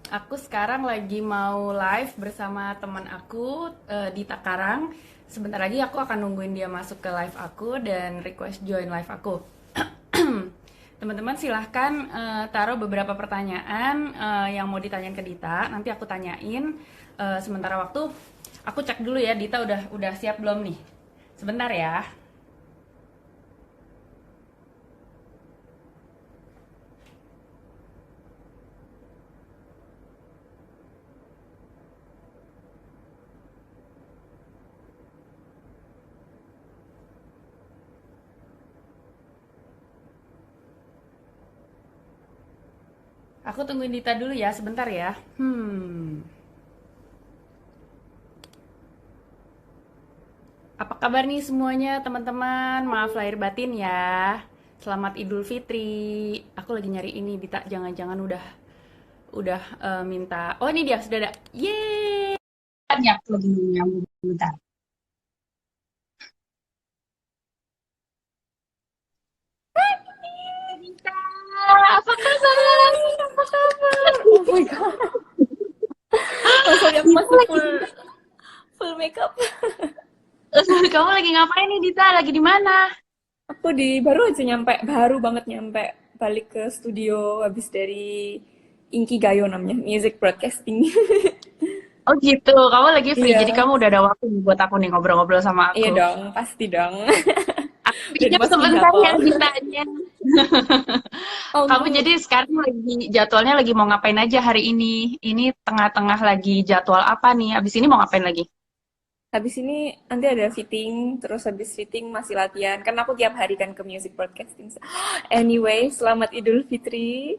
Aku sekarang lagi mau live bersama teman aku di Takarang. Sebentar lagi aku akan nungguin dia masuk ke live aku dan request join live aku. Teman-teman silahkan taruh beberapa pertanyaan yang mau ditanyain ke Dita. Nanti aku tanyain. Sementara waktu aku cek dulu ya, Dita udah siap belum nih? Sebentar ya. Aku tungguin Dita dulu ya, sebentar ya. Apa kabar nih semuanya teman-teman? Maaf lahir batin ya. Selamat Idul Fitri. Aku lagi nyari ini Dita, jangan-jangan udah minta. Oh, ini dia sudah ada. Yeay. Banyak lagi nyambung bentar. Dita, apa kabar? Apa kabar? Oh my god. Oh sorry, aku Dita masih lagi, full makeup. kamu lagi ngapain nih Dita? Lagi di mana? Aku baru banget nyampe balik ke studio habis dari Inkigayo namanya, music broadcasting. Oh gitu, kamu lagi free, jadi Iya, kamu udah ada waktu nih buat aku nih ngobrol-ngobrol sama iya aku. dong, pasti dong. Aku Udah pinjam dimasukin sebentar ya jadwal. Ditanya. Kamu Um, jadi sekarang lagi jadwalnya lagi mau ngapain aja hari ini? Ini tengah-tengah lagi jadwal apa nih? Abis ini mau ngapain lagi? Habis ini nanti ada fitting, terus habis fitting masih latihan. Kan aku tiap hari kan ke music broadcasting. Anyway, selamat Idul Fitri.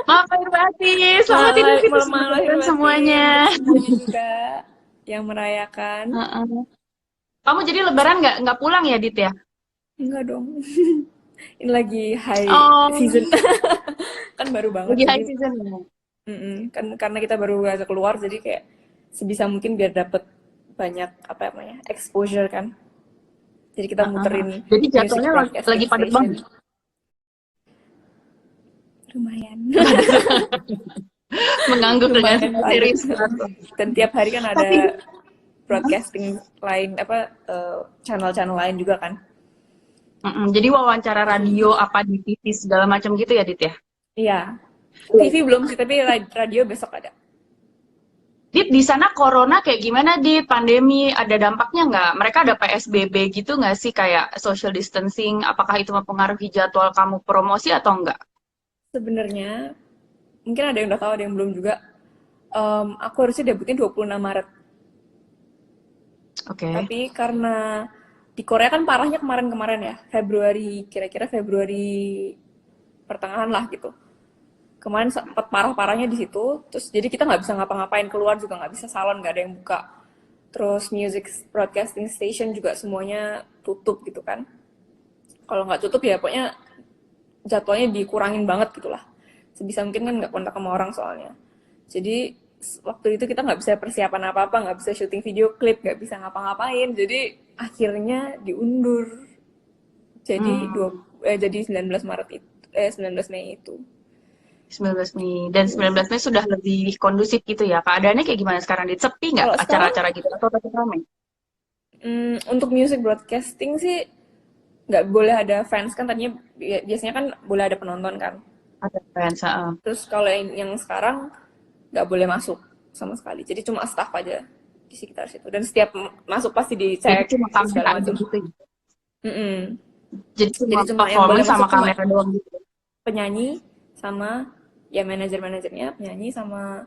Maaf lahir batin, selamat Idul Fitri, Malam selamat lahir Lebaran batin semuanya. untuk semuanya juga yang merayakan. Heeh. Kamu jadi Lebaran nggak pulang ya, Dit ya? Enggak dong. Ini lagi high season. Oh, Kan baru banget lagi jadi high season ya. kan karena kita baru aja keluar jadi kayak sebisa mungkin biar dapet banyak apa namanya exposure kan. Jadi kita Heeh. muterin Jadi music jadwalnya lagi broadcasting padat station. banget. Lumayan. Mengangguk dengan Lumayan padat. serius banget. Dan tiap hari kan Tapi ada broadcasting lain apa channel-channel lain juga kan. jadi wawancara radio apa di TV segala macam gitu ya, Dit ya? Iya. TV belum sih, tapi radio besok ada. Dit, di sana corona kayak gimana, Dit? Pandemi ada dampaknya nggak? Mereka ada PSBB gitu nggak sih, kayak social distancing? Apakah itu mempengaruhi jadwal kamu promosi atau enggak? Sebenarnya mungkin ada yang udah tahu, ada yang belum juga. Aku harusnya debutin 26 Maret. Oke. Tapi karena di Korea kan parahnya kemarin-kemarin ya, Februari, kira-kira Februari pertengahan lah gitu. Kemarin sempat parah-parahnya di situ, terus jadi kita nggak bisa ngapa-ngapain, keluar juga nggak bisa, salon nggak ada yang buka. Terus music broadcasting station juga semuanya tutup gitu kan. Kalau nggak tutup ya pokoknya jadwalnya dikurangin banget gitulah. Sebisa mungkin kan nggak kontak sama orang soalnya. Jadi waktu itu kita nggak bisa persiapan apa-apa, nggak bisa syuting video klip, nggak bisa ngapa-ngapain. Jadi akhirnya diundur. Jadi Hmm, jadi 19 Maret itu 19 Mei itu. 19 Mei. Dan 19 Mei sudah lebih kondusif gitu ya. Keadaannya kayak gimana sekarang, Dit? Sepi nggak Kalau sekarang acara-acara gitu? Atau tetap ramai? untuk music broadcasting sih nggak boleh ada fans kan, tadinya biasanya kan boleh ada penonton kan. Ada fans, heeh. Terus kalau yang sekarang nggak boleh masuk sama sekali. Jadi cuma staff aja di sekitar situ. Dan setiap masuk pasti Jadi dicek cuma kamera segala aja macam. gitu ya? Mm-mm. Jadi cuma Jadi cuma yang boleh performance sama masuk cuma kamera doang gitu? penyanyi sama ya manajer-manajernya, penyanyi sama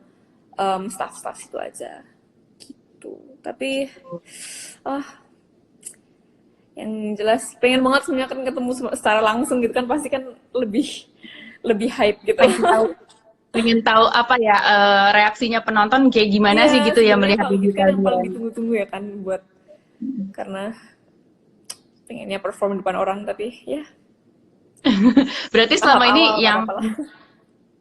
staff-staff situ aja. Gitu. Tapi ah yang jelas pengen banget sebenarnya kan ketemu secara langsung gitu kan, pasti kan lebih lebih hype gitu. Pengen tahu pengen tahu apa ya, reaksinya penonton kayak gimana Iya, sih gitu ya sebenarnya melihat kalau gitu kan yang paling digital. ditunggu-tunggu ya kan, buat karena pengennya perform di depan orang, tapi ya Berarti tahap selama ini awal nggak yang apa-apa lah.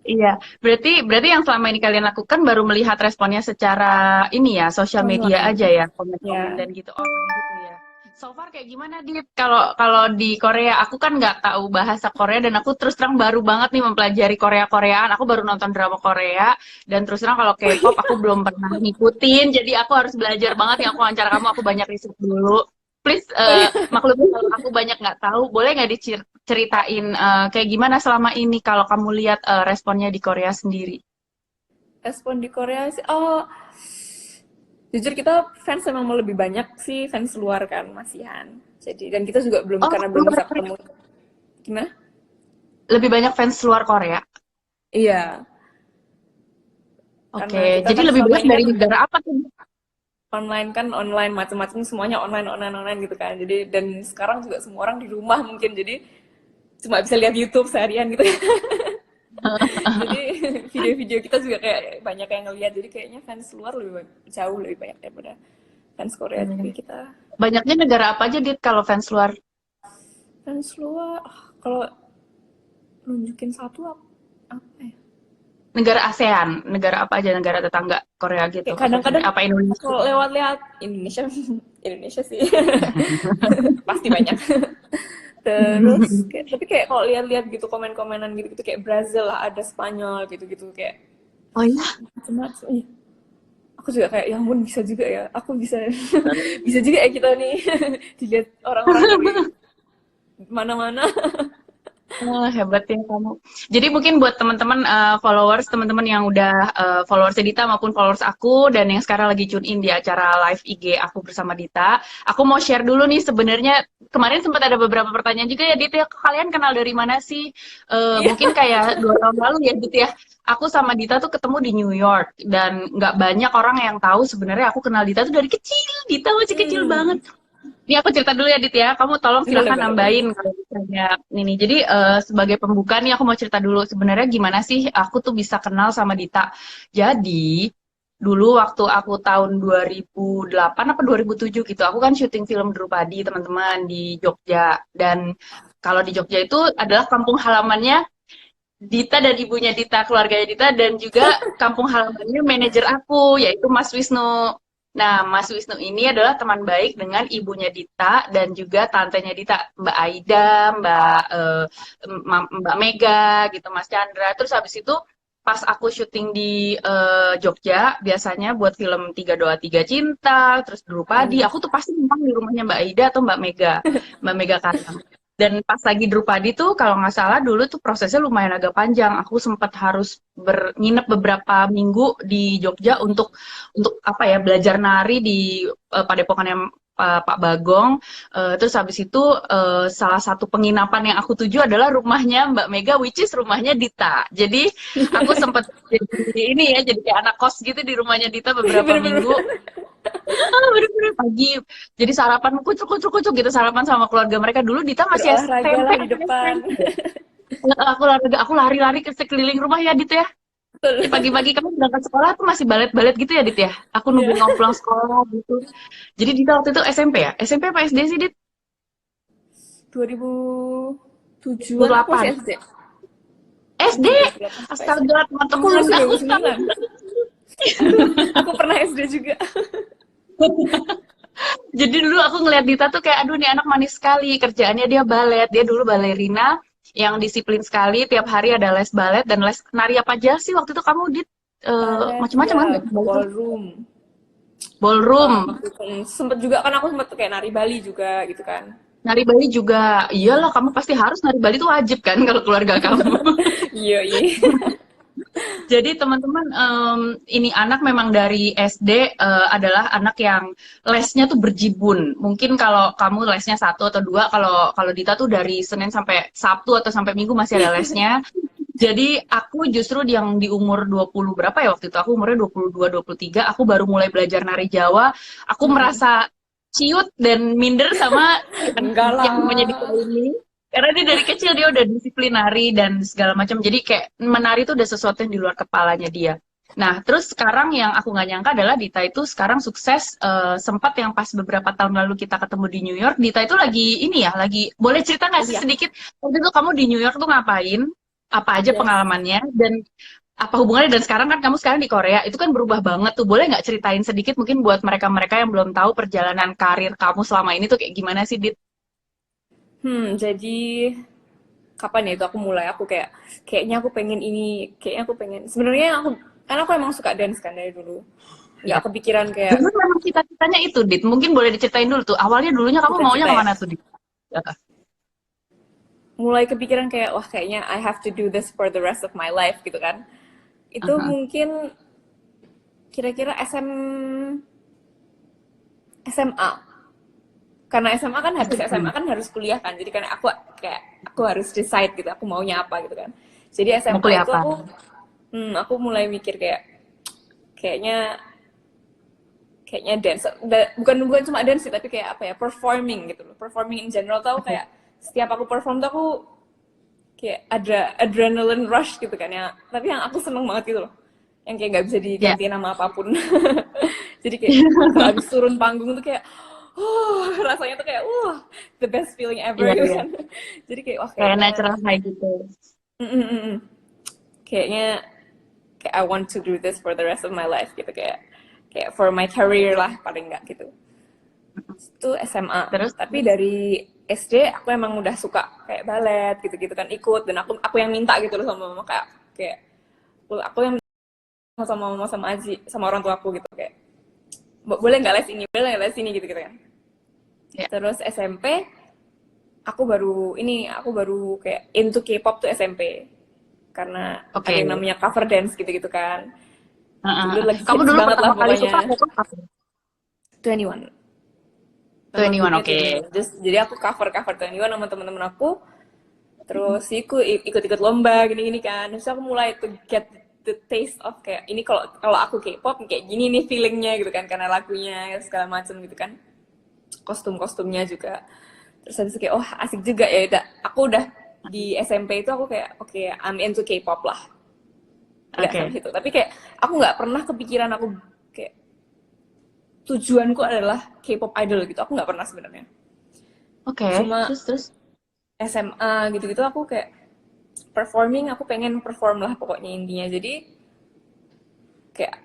iya, berarti berarti yang selama ini kalian lakukan baru melihat responnya secara ini ya, sosial media Online aja ya, komen-komen ya. dan gitu. Oh, gitu ya. So far kayak gimana Dit? Kalau kalau di Korea, aku kan nggak tahu bahasa Korea dan aku terus terang baru banget nih mempelajari Korea-Koreaan. Aku baru nonton drama Korea dan terus terang kalau K-pop aku belum pernah ngikutin. Jadi aku harus belajar banget nih. Aku wawancara kamu, aku banyak riset dulu. Please Oh iya, maklumin kalau aku banyak nggak tahu. Boleh nggak diceritain kayak gimana selama ini kalau kamu lihat responnya di Korea sendiri? respon di Korea sih. Oh, jujur kita fans memang mau lebih banyak sih fans luar kan masihan. Jadi dan kita juga belum Oh, karena belum bisa ketemu. Gimana? lebih banyak fans luar Korea. Iya, Oke, karena kita jadi kan lebih selama banyak ini dari kan negara apa tuh? online kan online macam-macam semuanya online online online gitu kan. Jadi dan sekarang juga semua orang di rumah mungkin jadi cuma bisa lihat YouTube seharian gitu. Jadi video-video kita juga kayak banyak yang ngeliat. Jadi kayaknya fans luar jauh lebih banyak daripada fans Korea juga kita. Banyaknya negara apa aja, Dit, kalau fans luar? Fans luar, kalau nunjukin satu apa ya? Negara ASEAN, negara apa aja, negara tetangga Korea gitu. Kayak kadang-kadang Apa Indonesia? kalau lewat-lewat Indonesia, Indonesia sih pasti banyak. Terus tapi kayak kalau lihat-lihat gitu komen-komenan gitu-gitu kayak Brazil lah, ada Spanyol gitu-gitu kayak Oh iya, macam-macam. Iya. Aku juga kayak ya ampun bisa juga ya. Aku bisa bisa juga ya kita nih dilihat orang-orang dari mana-mana. hebat ya kamu. Jadi mungkin buat teman-teman followers, teman-teman yang udah followers Dita maupun followers aku dan yang sekarang lagi tune in di acara live IG aku bersama Dita, aku mau share dulu nih sebenarnya kemarin sempat ada beberapa pertanyaan juga ya Dita, ya, kalian kenal dari mana sih? Iya. Mungkin kayak 2 tahun lalu ya Dita ya. Aku sama Dita tuh ketemu di New York dan nggak banyak orang yang tahu sebenarnya aku kenal Dita tuh dari kecil. Dita masih kecil banget. Ini aku cerita dulu ya, Dit ya. Kamu tolong Boleh, silahkan boleh, boleh. nambahin kalau misalnya ini. Jadi sebagai pembuka nih aku mau cerita dulu sebenarnya gimana sih aku tuh bisa kenal sama Dita. Jadi dulu waktu aku tahun 2008 apa 2007 gitu, aku kan syuting film Drupadi teman-teman di Jogja. Dan kalau di Jogja itu adalah kampung halamannya Dita dan ibunya Dita, keluarganya Dita, dan juga kampung halamannya manajer aku, yaitu Mas Wisnu. Nah, Mas Wisnu ini adalah teman baik dengan ibunya Dita dan juga tantenya Dita, Mbak Aida, Mbak Mega, gitu, Mas Chandra. Terus habis itu pas aku syuting di Jogja, biasanya buat film Tiga Doa Tiga Cinta, terus Drupadi, aku tuh pasti memang di rumahnya Mbak Aida atau Mbak Mega Karang. Dan pas lagi Drupadi tuh kalau nggak salah dulu tuh prosesnya lumayan agak panjang. Aku sempat harus nginep beberapa minggu di Jogja untuk apa ya belajar nari di Padepokannya Pak Bagong. Terus habis itu salah satu penginapan yang aku tuju adalah rumahnya Mbak Mega, which is rumahnya Dita. Jadi aku sempat jadi ini ya, jadi kayak anak kos gitu di rumahnya Dita beberapa minggu. Bener-bener pagi jadi sarapan kucuk gitu, sarapan sama keluarga mereka. Dulu Dita masih Berolahraga SMP, lah di depan. aku lari-lari ke sekeliling rumah ya Dit ya. Pagi-pagi kamu berangkat sekolah tuh masih balet-balet gitu ya Dit ya, aku Iya. nungguin kamu pulang sekolah gitu. Jadi Dita waktu itu SMP ya, SMP apa SD sih Dit? 2007-an aku 2008 masih SD. SD. 2008 sampai SD. Astaga Aku teman-teman masih aku 2009. Aku pernah SD juga. jadi dulu aku ngeliat Dita tuh kayak aduh nih anak manis sekali, kerjaannya dia balet, dia dulu balerina yang disiplin sekali, tiap hari ada les balet dan les nari apa aja sih waktu itu kamu Dit? Balet, Macam-macam ya, kan balet? ballroom. Ballroom, Waktu itu sempet juga kan aku sempet kayak nari Bali juga gitu kan. nari Bali juga. Iyalah kamu pasti harus nari Bali tuh wajib kan kalau keluarga kamu. Iya, iya. Jadi teman-teman ini anak memang dari SD adalah anak yang lesnya tuh berjibun. Mungkin kalau kamu lesnya 1 atau 2, kalau Dita tuh dari Senin sampai Sabtu atau sampai Minggu masih ada lesnya. Jadi aku justru yang di umur 20 berapa ya waktu itu, aku umurnya 22, 23, aku baru mulai belajar nari Jawa. Aku merasa ciut dan minder sama Enggak yang namanya lah. Dita ini. Karena dia dari kecil dia udah disiplin nari dan segala macam. Jadi kayak menari itu udah sesuatu yang di luar kepalanya dia. Nah, terus sekarang yang aku nggak nyangka adalah Dita itu sekarang sukses. Sempat yang pas beberapa tahun lalu kita ketemu di New York, Dita itu lagi ini ya, lagi boleh cerita nggak sih Kuliah. sedikit waktu itu kamu di New York tuh ngapain? Apa aja Yes. pengalamannya? Dan apa hubungannya, dan sekarang kan kamu sekarang di Korea, itu kan berubah banget tuh. Boleh nggak ceritain sedikit mungkin buat mereka-mereka yang belum tahu perjalanan karir kamu selama ini tuh kayak gimana sih, Dit? Jadi kapan ya itu aku mulai, aku kayaknya aku pengen ini, kayaknya aku pengen, sebenarnya aku, karena aku emang suka dance kan dari dulu, Ya. nggak kepikiran kayak Dulu memang cita-citanya itu, Dit. Mungkin boleh diceritain dulu tuh. Awalnya dulunya kamu maunya cita-cita ya, kemana tuh, Dit? Ya. mulai kepikiran kayak wah kayaknya I have to do this for the rest of my life gitu kan. Itu Aha. mungkin kira-kira SMA, karena SMA kan habis SMA kan harus kuliah kan, jadi kan aku harus decide gitu aku maunya apa gitu kan. Jadi Mau SMA kuliah itu apa? aku mulai mikir kayaknya kayaknya dance. Bukan cuma dance sih, tapi kayak apa ya, performing gitu loh, performing in general tau, Oke. kayak setiap aku perform tuh aku kayak ada adrenaline rush gitu kan ya, tapi yang aku seneng banget gitu loh, yang kayak nggak bisa Ya. diganti nama apapun. Jadi kayak kalau habis turun panggung tuh kayak rasanya tuh kayak the best feeling ever Iya, gitu iya. kan. Jadi kayak wah Kayak kayaknya natural high gitu. mm, mm, mm, mm. kayaknya kayak I want to do this for the rest of my life gitu, kayak for my career lah paling nggak gitu. Itu SMA. Terus? Tapi dari SD aku emang udah suka kayak balet gitu-gitu kan, ikut, dan aku yang minta gitu loh sama mama, kayak aku yang minta sama mama sama Aji sama orang tua aku gitu, kayak boleh nggak les ini, boleh nggak les ini gitu gitu kan. Ya. Terus SMP aku baru kayak into K-pop tuh SMP, karena ada Oke. yang namanya cover dance gitu-gitu kan. Dulu lagi Kamu hits dulu banget lah pertama kali suka pokoknya. K-pop apa? 21. Memang 21, grupnya oke. 21. Jadi aku cover 21 sama teman-teman aku. Terus ikut-ikut lomba gini-gini kan. Terus aku mulai to get the taste of kayak ini, kalau aku K-pop kayak gini nih feelingnya gitu kan, karena lagunya segala macam gitu kan. Kostum-kostumnya juga. Terus habis itu kayak asik juga ya. Aku udah di SMP itu aku kayak oke, I'm into K-pop lah. Udah Oke. sampai situ. Tapi kayak aku nggak pernah kepikiran aku kayak tujuanku adalah K-pop idol gitu. Aku nggak pernah sebenarnya. Oke. Cuma Terus. SMA gitu-gitu aku kayak performing, aku pengen perform lah pokoknya intinya. Jadi kayak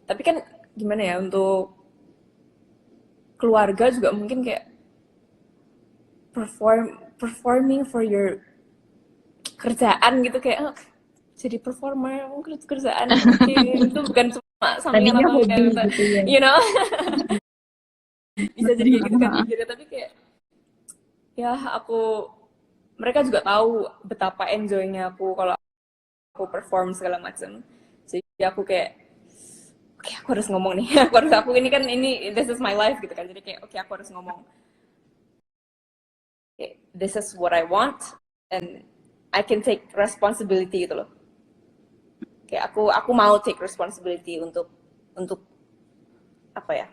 tapi kan gimana ya, untuk keluarga juga mungkin kayak performing for your kerjaan gitu, kayak jadi performer mungkin itu kerjaan, itu bukan cuma sampingan Tadinya atau hobi gitu, gitu ya. you know. Bisa jadi kayak gitu kan mikirnya, tapi kayak ya mereka juga tahu betapa enjoynya aku kalau aku perform segala macam. Jadi aku kayak oke, aku harus ngomong nih. Aku ini kan, this is my life gitu kan. Jadi kayak oke, aku harus ngomong. Okay, this is what I want and I can take responsibility gitu loh. Kayak aku mau take responsibility untuk apa ya?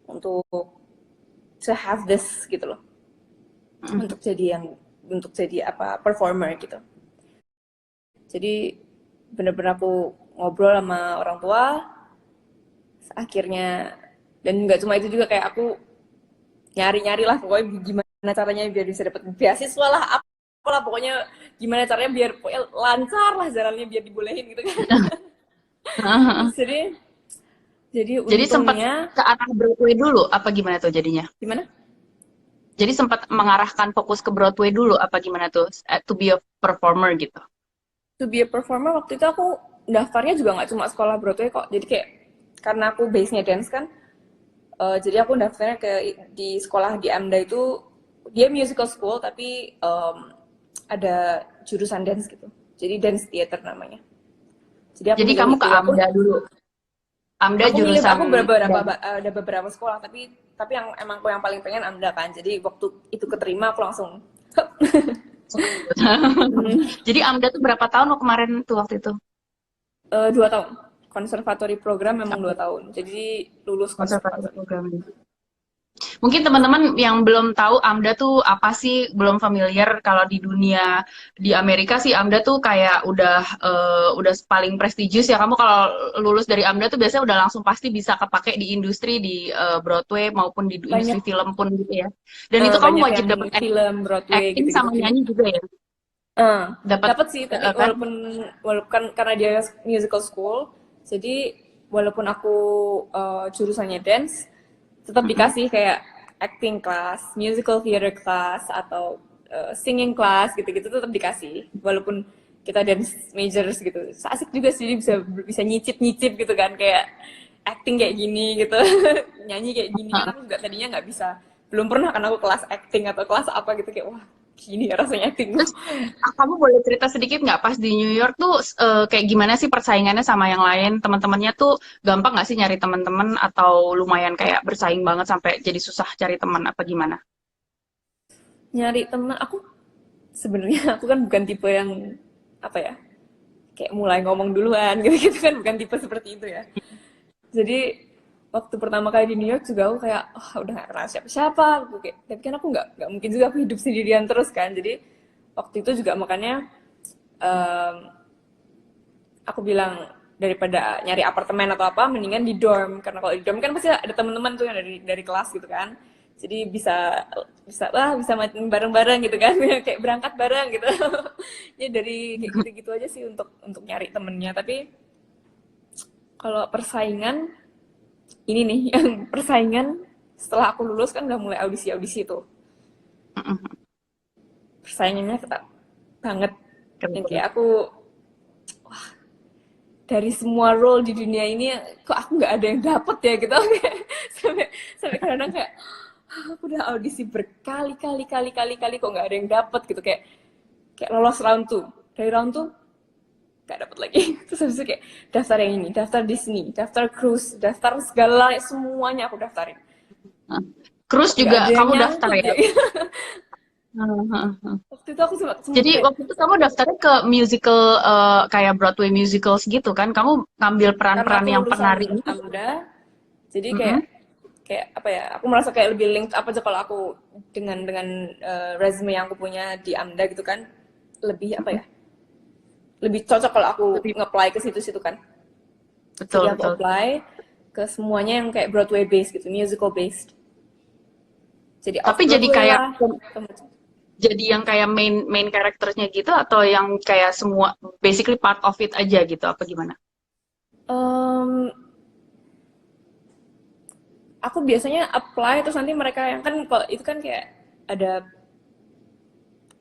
Untuk to have this gitu loh. Untuk jadi performer gitu. Jadi bener-bener aku ngobrol sama orang tua akhirnya, dan nggak cuma itu juga, kayak aku nyari-nyari lah pokoknya gimana caranya biar bisa dapat beasiswa lah, apalah pokoknya gimana caranya biar pokoknya lancar lah jalannya biar dibolehin gitu kan. Terus jadi Jadi sempat untungnya ke arah Broadway dulu, apa gimana tuh jadinya? gimana? Jadi sempat mengarahkan fokus ke Broadway dulu, apa gimana tuh? To be a performer gitu. To be a performer waktu itu aku daftarnya juga nggak cuma sekolah Broadway kok. Jadi kayak karena aku base-nya dance kan, jadi aku daftarnya di sekolah di AMDA itu, dia musical school tapi ada jurusan dance gitu. Jadi dance theater namanya. Jadi aku Jadi milih kamu ke itu. AMDA dulu. AMDA Aku milih, jurusan aku ada beberapa sekolah, tapi yang emang aku yang paling pengen AMDA kan. Jadi waktu itu keterima aku langsung Jadi AMDA tuh berapa tahun lo kemarin tuh waktu itu? 2 tahun. Konservatori program memang 2 tahun. Jadi lulus Konservatif konservatori. program. Mungkin teman-teman yang belum tahu AMDA tuh apa sih, belum familiar. Kalau di dunia, di Amerika sih AMDA tuh kayak udah paling prestigious ya. Kamu kalau lulus dari AMDA tuh biasanya udah langsung pasti bisa kepake di industri, di Broadway maupun di industri Banyak film pun gitu ya. Dan itu kamu banyak wajib yang dapat film Broadway acting gitu-gitu, sama film. nyanyi juga ya. Dapat Dapat sih, tapi kan? walaupun karena dia musical school, jadi walaupun aku jurusannya dance, tetap Mm-mm. dikasih kayak acting class, musical theater class atau singing class gitu-gitu tetap dikasih. Walaupun kita dance majors gitu. Asik juga sih, jadi bisa bisa nyicip-nyicip gitu kan, kayak acting kayak gini gitu. Nyanyi kayak gini kan aku nggak, tadinya nggak bisa. Belum pernah kan aku kelas acting atau kelas apa gitu, kayak wah gini ya rasanya acting tuh. Terus kamu boleh cerita sedikit nggak pas di New York tuh kayak gimana sih persaingannya sama yang lain? Teman-temannya tuh gampang nggak sih nyari teman-teman atau lumayan kayak bersaing banget sampai jadi susah cari teman apa gimana? Nyari temen aku, sebenarnya aku kan bukan tipe yang apa ya, kayak mulai ngomong duluan gitu gitu kan, bukan tipe seperti itu ya. Jadi waktu pertama kali di New York juga aku kayak udah gak kenal siapa-siapa aku kayak, tapi kan aku nggak mungkin juga aku hidup sendirian terus kan. Jadi waktu itu juga makanya em, aku bilang daripada nyari apartemen atau apa mendingan di dorm, karena kalau di dorm kan pasti ada teman-teman tuh yang dari kelas gitu kan, jadi bisa bisa bisa main bareng-bareng gitu kan kayak berangkat bareng gitu ya dari kayak gitu-gitu aja sih untuk nyari temennya. Tapi kalau persaingan ini nih yang persaingan setelah aku lulus kan udah mulai audisi-audisi tuh, Mm-mm. persaingannya ketat banget, yang Keren-keren. kayak aku dari semua role di dunia ini kok aku nggak ada yang dapet ya gitu sampai sampai kadang kayak aku udah audisi berkali-kali kali-kali kok nggak ada yang dapet gitu, kayak kayak lolos round tuh, dari round tuh nggak dapet lagi terus habis itu kayak daftar yang ini, daftar Disney, daftar cruise, daftar segala semuanya aku daftarin, Terus kok nggak juga ada yang kamu daftar nyangkut ya? ya. Heeh. Waktu itu aku sempet Jadi kayak waktu itu kamu daftarnya ke musical kayak Broadway musicals gitu kan? Kamu ngambil karena peran-peran aku yang lulusan penari itu? AMDA, jadi kayak Mm-mm. kayak apa ya, aku merasa kayak lebih linked apa aja kalau aku dengan resume yang aku punya di AMDA gitu kan, lebih apa ya, lebih cocok kalau aku Lebih nge-apply ke situ-situ kan. Jadi betul aku betul. apply ke semuanya yang kayak Broadway based gitu, musical based, jadi off Tapi jadi Broadway kayak lah macam. jadi yang kayak main main karakternya gitu atau yang kayak semua basically part of it aja gitu apa gimana? Em, aku biasanya apply terus nanti mereka yang kan, kalau itu kan kayak ada,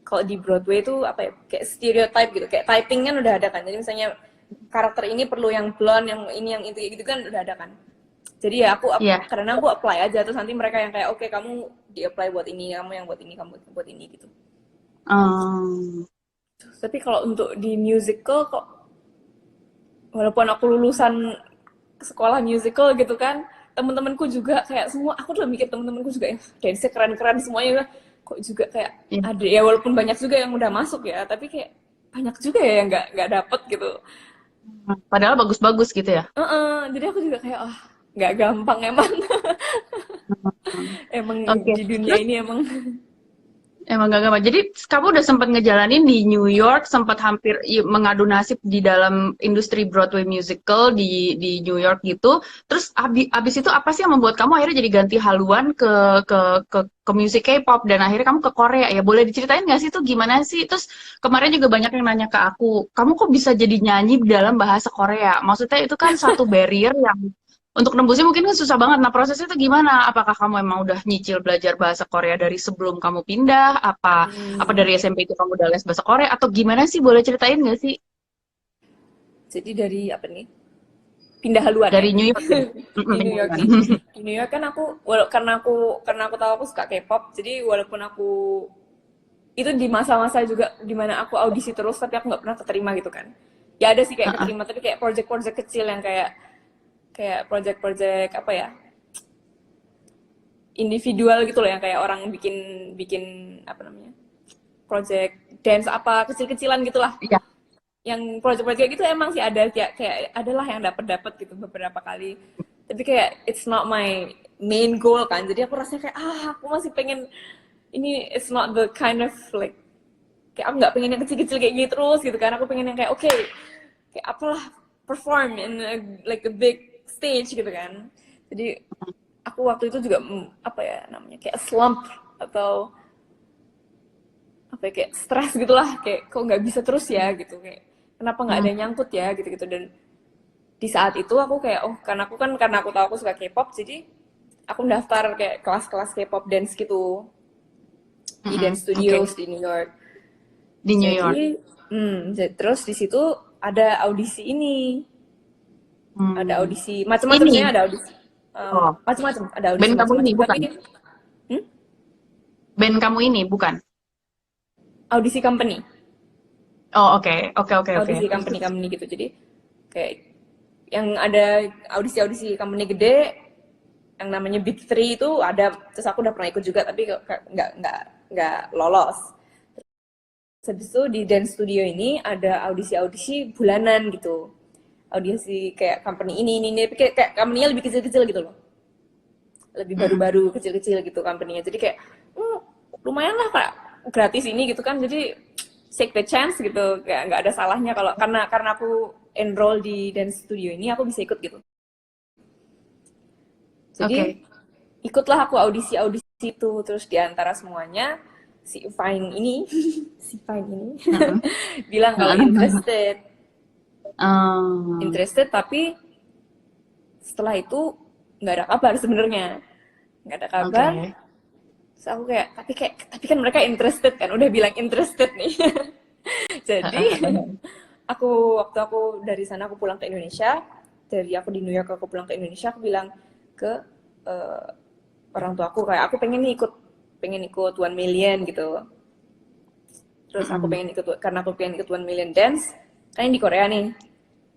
kalau di Broadway itu apa ya, kayak stereotype gitu, kayak typing kan udah ada kan, jadi misalnya karakter ini perlu yang blonde, yang ini yang itu gitu kan udah ada kan. Jadi ya aku Iya. karena aku apply aja terus nanti mereka yang kayak oke kamu di apply buat ini, kamu yang buat ini, kamu buat ini gitu. Hmm. Tapi kalau untuk di musical kok, walaupun aku lulusan sekolah musical gitu kan, temen-temenku juga kayak semua, aku udah mikir temen-temenku juga ya dance keren-keren semuanya, kok juga kayak Iya. ada ya, walaupun banyak juga yang udah masuk ya, tapi kayak banyak juga ya yang nggak dapet gitu. Padahal bagus-bagus gitu ya. Jadi aku juga kayak nggak gampang emang. Hmm. Emang Oke. di dunia Terus ini emang. emang gak gampang. Jadi kamu udah sempat ngejalanin di New York, sempat hampir mengadu nasib di dalam industri Broadway musical di New York gitu. Terus abis itu apa sih yang membuat kamu akhirnya jadi ganti haluan ke musik K-pop dan akhirnya kamu ke Korea ya? Boleh diceritain nggak sih itu gimana sih? Terus kemarin juga banyak yang nanya ke aku, kamu kok bisa jadi nyanyi dalam bahasa Korea? Maksudnya itu kan satu barrier yang untuk nembusnya mungkin kan susah banget. Nah, prosesnya itu gimana? Apakah kamu emang udah nyicil belajar bahasa Korea dari sebelum kamu pindah? Apa dari SMP itu kamu udah les bahasa Korea? Atau gimana sih? Boleh ceritain nggak sih? Jadi dari apa nih, pindah haluan ya. Dari New York ya? Di New York nih, Beneran. di New York kan aku karena aku tahu aku suka K-pop, jadi walaupun aku itu di masa-masa juga dimana aku audisi terus tapi aku nggak pernah keterima gitu kan, ya ada sih kayak keterima tapi kayak project-project kecil yang kayak kayak project-project apa ya, individual gitu loh, yang kayak orang bikin bikin apa namanya, project dance apa kecil-kecilan gitulah. Iya. Yang project-project gitu emang sih ada, kayak adalah yang dapat gitu beberapa kali, tapi kayak it's not my main goal kan, jadi aku rasanya kayak aku masih pengen ini, it's not the kind of like, kayak aku nggak pengen yang kecil-kecil kayak gitu terus gitu kan, aku pengen yang kayak oke, kayak apalah, perform in like a big stage gitu kan. Jadi aku waktu itu juga apa ya namanya, kayak slump atau apa apa ya, kayak stres gitulah, kayak kok nggak bisa terus ya gitu, kayak kenapa nggak ada yang nyangkut ya gitu-gitu. Dan di saat itu aku kayak karena aku tahu aku suka K-pop, jadi aku daftar kayak kelas-kelas K-pop dance gitu di dance Oke. studios di New York. Di New York. Jadi terus di situ ada audisi ini, ada audisi macam-macam, Ini. sebenarnya ada audisi Oh, macam-macam, ada audisi band kamu ini macam-macam, bukan? tapi Band kamu ini bukan? audisi company. Oh, oke. Oke. Audisi Terus, terus. company gitu. Jadi kayak yang ada audisi gede yang namanya Big Three itu ada, terus aku udah pernah ikut juga tapi nggak lolos. Terus habis itu di dance studio ini ada audisi bulanan gitu. Audisi kayak company ini kayak company-nya lebih kecil-kecil gitu loh. Lebih baru-baru, kecil-kecil gitu company-nya. Jadi kayak lumayan lah Kak, gratis ini gitu kan. Jadi take the chance gitu, kayak nggak ada salahnya kalau karena aku enroll di dance studio ini aku bisa ikut gitu. Jadi ikutlah aku audisi itu, terus di antara semuanya si Fine ini bilang kalau interested, tapi setelah itu nggak ada kabar sebenarnya, nggak ada kabar. Oke. Terus aku kayak tapi kan mereka interested kan, udah bilang interested nih. Jadi waktu aku dari sana aku pulang ke Indonesia, dari aku di New York aku pulang ke Indonesia, aku bilang ke orang tua aku kayak aku pengen ikut 1 Million gitu. Terus aku karena aku pengen ikut 1 Million Dance kan yang di Korea nih,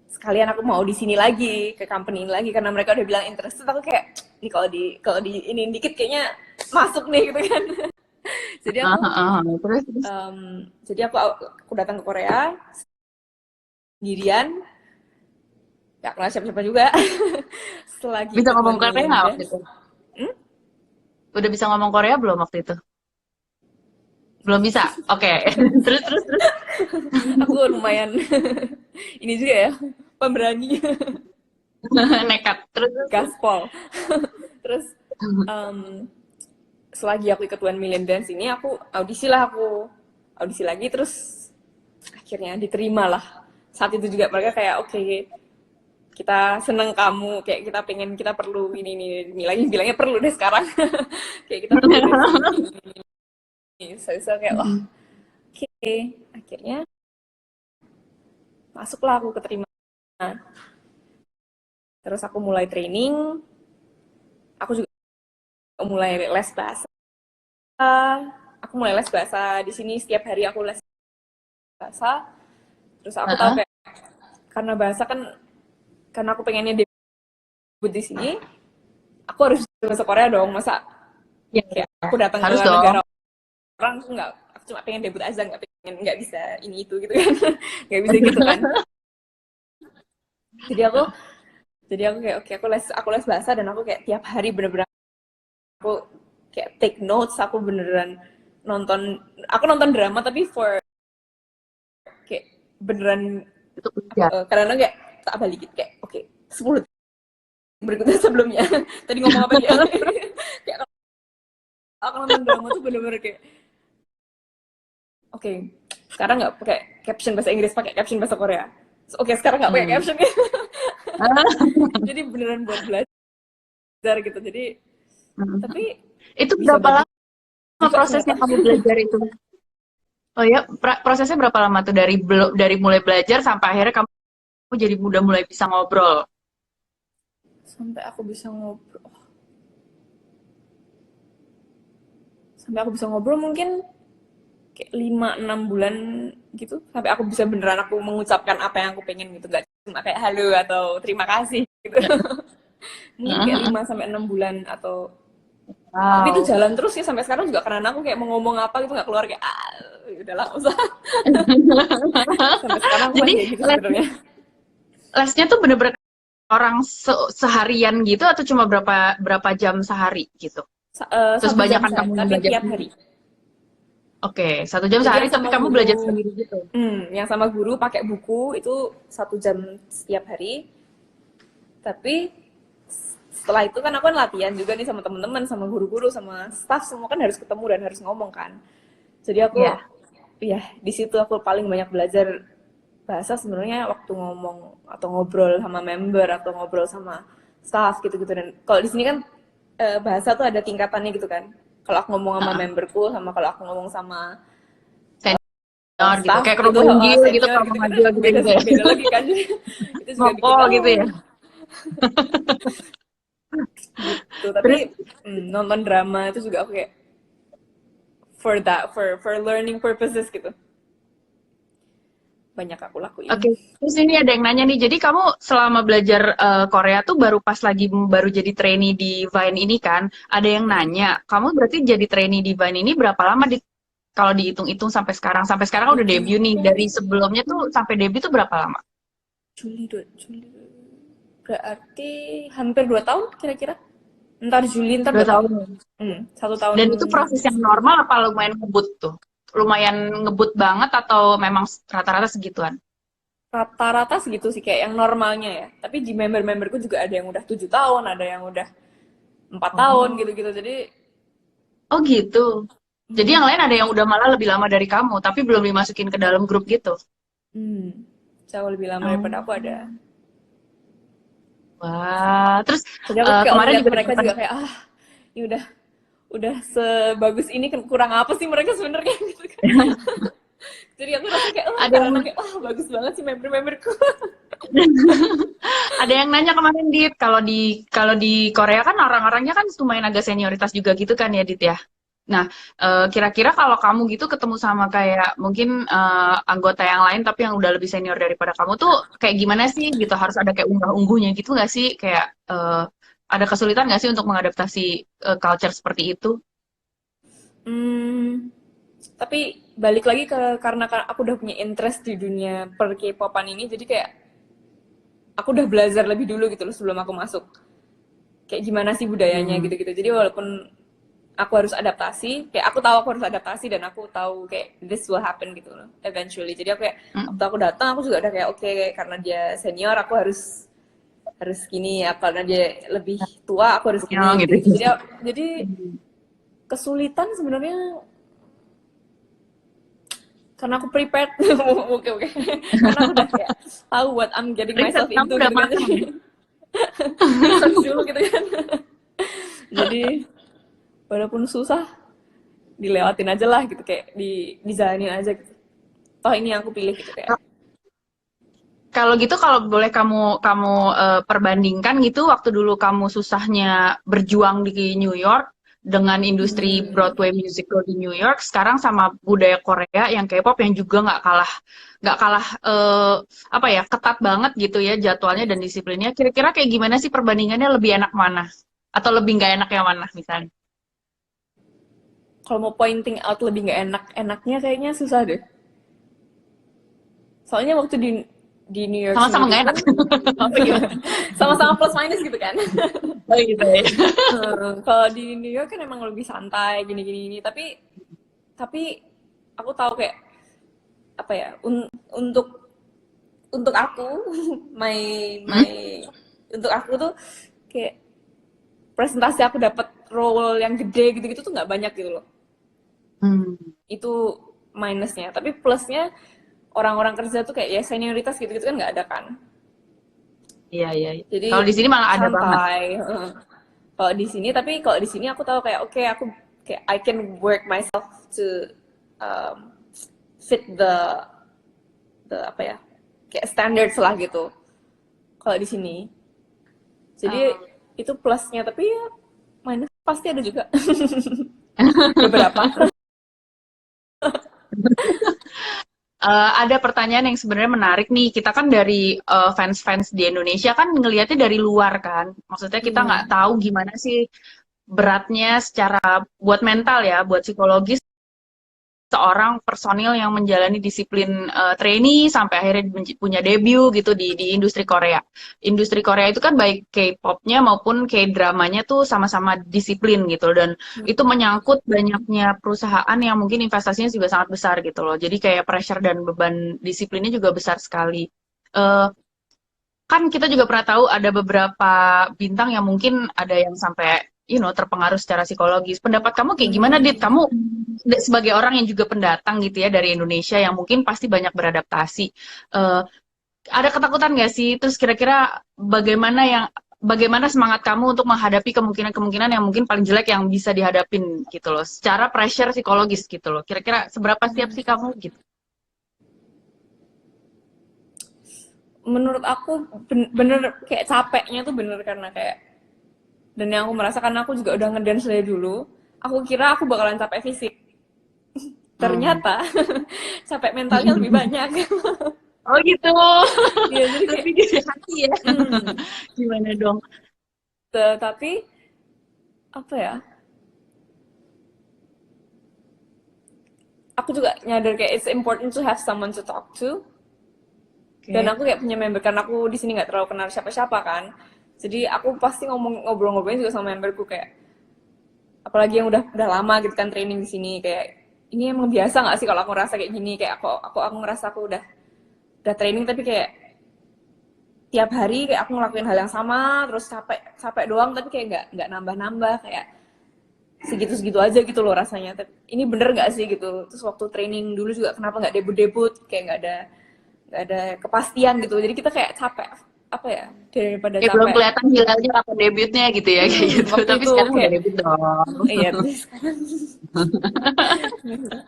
sekalian aku mau di sini lagi ke company ini lagi karena mereka udah bilang interested. Aku kayak ini kalau di ini dikit kayaknya masuk nih gitu kan. Jadi aku Terus. jadi aku datang ke Korea sendirian, gak kenal siapa-siapa juga. Setelah Bisa ikut ngomong 1 Korea Million nggak waktu Dance, itu? Udah bisa ngomong Korea belum waktu itu? Belum bisa. Oke. Terus. aku lumayan ini juga ya, pemberani. Nekat. Terus. Gaspol. Terus selagi aku ikut 1 Million Dance ini, aku audisi lagi, terus akhirnya diterima lah. Saat itu juga mereka kayak oke, kita seneng kamu, kayak kita perlu ini lagi, bilangnya perlu deh sekarang. Kayak kita perlu ini. Saya kayak oke, akhirnya masuklah aku keterima. Terus aku mulai training, aku juga mulai les bahasa. Aku mulai les bahasa di sini, setiap hari aku les bahasa. Terus aku tahu kayak karena bahasa kan, karena aku pengennya debut di sini, aku harus bahasa Korea dong. Masa kayak aku datang ke negara orang, aku cuma pengen debut aja, nggak bisa ini itu gitu kan. Nggak bisa gitu kan. Jadi aku kayak oke, aku les bahasa, dan aku kayak tiap hari bener-bener aku kayak take notes. Aku beneran nonton drama tapi kayak beneran karena kayak tak balikin kayak oke, 10 berikutnya sebelumnya tadi ngomong apa dia. Kayak aku nonton drama tuh bener-bener kayak oke, sekarang nggak pakai caption bahasa Inggris, pakai caption bahasa Korea. Oke, sekarang nggak pakai caption. Jadi beneran buat belajar gitu. Jadi tapi itu berapa lama prosesnya kamu belajar itu? Oh ya, prosesnya berapa lama tuh dari mulai belajar sampai akhirnya kamu jadi udah mulai bisa ngobrol? Sampai aku bisa ngobrol mungkin kayak 5-6 bulan gitu, sampai aku bisa beneran aku mengucapkan apa yang aku pengen gitu, gak cuma kayak halo atau terima kasih gitu. Mungkin kayak 5-6 bulan atau tapi itu jalan terus ya sampai sekarang juga, karena aku kayak mau ngomong apa gitu nggak keluar, kayak udahlah usah. Sampai sekarang aku kayak gitu sebenarnya. Lesnya tuh bener-bener orang seharian gitu atau cuma berapa jam sehari gitu? Terus banyak kan kamu tapi belajar tiap hari. Oke, 1 jam sehari tapi kamu belajar sendiri gitu? Yang sama guru pakai buku itu 1 jam setiap hari. Tapi setelah itu kan aku kan latihan juga nih sama teman-teman, sama guru-guru, sama staff, semua kan harus ketemu dan harus ngomong kan. Jadi aku ya di situ aku paling banyak belajar bahasa sebenarnya waktu ngomong atau ngobrol sama member atau ngobrol sama staff gitu-gitu. Dan kalau di sini kan bahasa tuh ada tingkatannya gitu kan. Kalau aku ngomong sama Heeh. memberku sama kalau aku ngomong sama Senior gitu, staff kayak gitu, kerupuk manggil gitu, senior kalau gitu gitu manggil gitu beda juga ya. beda lagi kan. Itu juga bikin Ngokol gitu ya. gitu. Terus Tapi nonton drama itu juga aku kayak for that for learning purposes gitu. Banyak aku lakuin. Oke, terus ini ada yang nanya nih. Jadi kamu selama belajar Korea tuh baru pas lagi baru jadi trainee di Vine ini kan? Ada yang nanya, kamu berarti jadi trainee di Vine ini berapa lama kalau dihitung-hitung sampai sekarang? Sampai sekarang udah Itu debut nih. Dari sebelumnya tuh sampai debut tuh berapa lama? Juli berarti hampir 2 tahun kira-kira. Ntar Juli ntar 2 2 tahun. tahun. 1 tahun. Dan itu proses yang normal apa lumayan ngebut tuh? Lumayan ngebut banget atau memang rata-rata segituan? Rata-rata segitu sih kayak yang normalnya ya. Tapi di member-memberku juga ada yang udah 7 tahun, ada yang udah 4 tahun Oh. gitu-gitu. Jadi Oh gitu. Jadi yang lain hmm, ada yang udah malah lebih lama dari kamu, tapi belum dimasukin ke dalam grup gitu. hmm, jauh lebih lama daripada aku ada. Oh. Wah, terus Jadi aku kayak kemarin ngeliat juga mereka dapat juga kayak ini udah sebagus ini kurang apa sih mereka sebenarnya gitu kan. Jadi aku rasa kayak ada yang karena kayak bagus banget sih member-memberku. ada yang nanya kemarin Dit, kalau di Korea kan orang-orangnya kan lumayan agak senioritas juga gitu kan ya Dit ya. Nah, kira-kira kalau kamu gitu ketemu sama kayak mungkin anggota yang lain tapi yang udah lebih senior daripada kamu tuh kayak gimana sih gitu? Harus ada kayak unggah-ungguhnya gitu nggak sih? Kayak ada kesulitan nggak sih untuk mengadaptasi culture seperti itu? Hmm, tapi balik lagi karena aku udah punya interest di dunia per K-popan ini, jadi kayak aku udah belajar lebih dulu gitu loh sebelum aku masuk. Kayak gimana sih budayanya Hmm. gitu-gitu. Jadi walaupun aku harus adaptasi, kayak aku harus adaptasi dan aku tahu kayak this will happen gitu loh eventually. Jadi aku kayak waktu Mm. aku datang aku juga udah kayak oke, karena dia senior aku harus harus gini ya, karena dia lebih tua aku harus Oh, gini gitu. gitu-gitu. Jadi kesulitan sebenarnya karena aku prepared. Oke oke, karena aku udah kayak tahu what I'm getting Riset myself kamu into udah gitu kan. matang. Jadi research dulu gitu kan. Jadi walaupun susah dilewatin aja lah gitu, kayak dijalanin aja gitu. Toh ini yang aku pilih gitu kayak. Kalau gitu, kalau boleh kamu kamu perbandingkan gitu, waktu dulu kamu susahnya berjuang di New York dengan industri Hmm, Broadway musical di New York, sekarang sama budaya Korea yang K-pop yang juga nggak kalah apa ya, ketat banget gitu ya jadwalnya dan disiplinnya. Kira-kira kayak gimana sih perbandingannya, lebih enak mana? Atau lebih nggak enak yang mana misalnya? kalau mau pointing out lebih nggak enaknya kayaknya susah deh. Soalnya waktu di New York Sama-sama sendiri nggak enak. pun apa gimana? Sama-sama plus minus gitu kan. Oh gitu ya. Kalau di New York kan emang lebih santai gini-gini ini, tapi aku tahu kayak apa ya untuk aku my Hmm? my untuk aku tuh kayak presentasi aku dapat role yang gede gitu-gitu tuh nggak banyak gitu loh. Hmm. Itu minusnya. Tapi plusnya orang-orang kerja tuh kayak ya senioritas gitu-gitu kan nggak ada kan. Iya, iya, iya. Jadi Kalau di sini malah ada banget. santai. Kalau di sini, tapi kalau di sini aku tahu kayak oke, aku kayak I can work myself to um, fit the apa ya, kayak standards lah gitu. Kalau di sini, jadi Oh. itu plusnya, tapi ya minus pasti ada juga beberapa. Ada pertanyaan yang sebenarnya menarik nih. Kita kan dari fans-fans di Indonesia kan ngelihatnya dari luar kan. Maksudnya kita nggak Hmm. tahu gimana sih beratnya secara buat mental ya, buat psikologis seorang personil yang menjalani disiplin trainee sampai akhirnya punya debut gitu di industri Korea. Industri Korea itu kan baik K-popnya maupun K-dramanya tuh sama-sama disiplin gitu, dan itu menyangkut banyaknya perusahaan yang mungkin investasinya juga sangat besar gitu loh. Jadi kayak pressure dan beban disiplinnya juga besar sekali. Eh, Kan kita juga pernah tahu ada beberapa bintang yang mungkin ada yang sampai terpengaruh secara psikologis. Pendapat kamu kayak gimana, Dit? Hmm. Kamu sebagai orang yang juga pendatang gitu ya dari Indonesia yang mungkin pasti banyak beradaptasi. eh, ada ketakutan nggak sih? Terus kira-kira bagaimana semangat kamu untuk menghadapi kemungkinan-kemungkinan yang mungkin paling jelek yang bisa dihadapin gitu loh, secara pressure psikologis gitu loh. Kira-kira seberapa siap sih kamu gitu? Menurut aku bener kayak capeknya tuh bener karena kayak, dan yang aku merasa karena aku juga udah ngedance dari dulu, aku kira aku bakalan capek fisik. Hmm. Ternyata capek mentalnya lebih banyak. Oh gitu. Iya, jadi kayak Lebih dari hati ya. hmm, Gimana dong? tapi apa ya? Aku juga nyadar kayak it's important to have someone to talk to. Dan Oke. aku kayak punya member karena aku di sini nggak terlalu kenal siapa-siapa kan. Jadi aku pasti ngobrol-ngobrolin juga sama memberku kayak, apalagi yang udah lama gitu kan training di sini, kayak ini emang biasa nggak sih kalau aku ngerasa kayak gini, kayak aku ngerasa aku udah training tapi kayak tiap hari kayak aku ngelakuin hal yang sama terus capek capek doang tapi kayak nggak nambah-nambah, kayak segitu-segitu aja gitu loh rasanya. Tapi ini bener nggak sih gitu. Terus waktu training dulu juga kenapa nggak debut-debut, kayak nggak ada kepastian gitu. Jadi kita kayak capek apa ya, daripada Kayak belum capek. kelihatan hilalnya kapan debutnya gitu ya kayak gitu. Waktu Tapi itu sekarang udah kayak debut dong. iya terus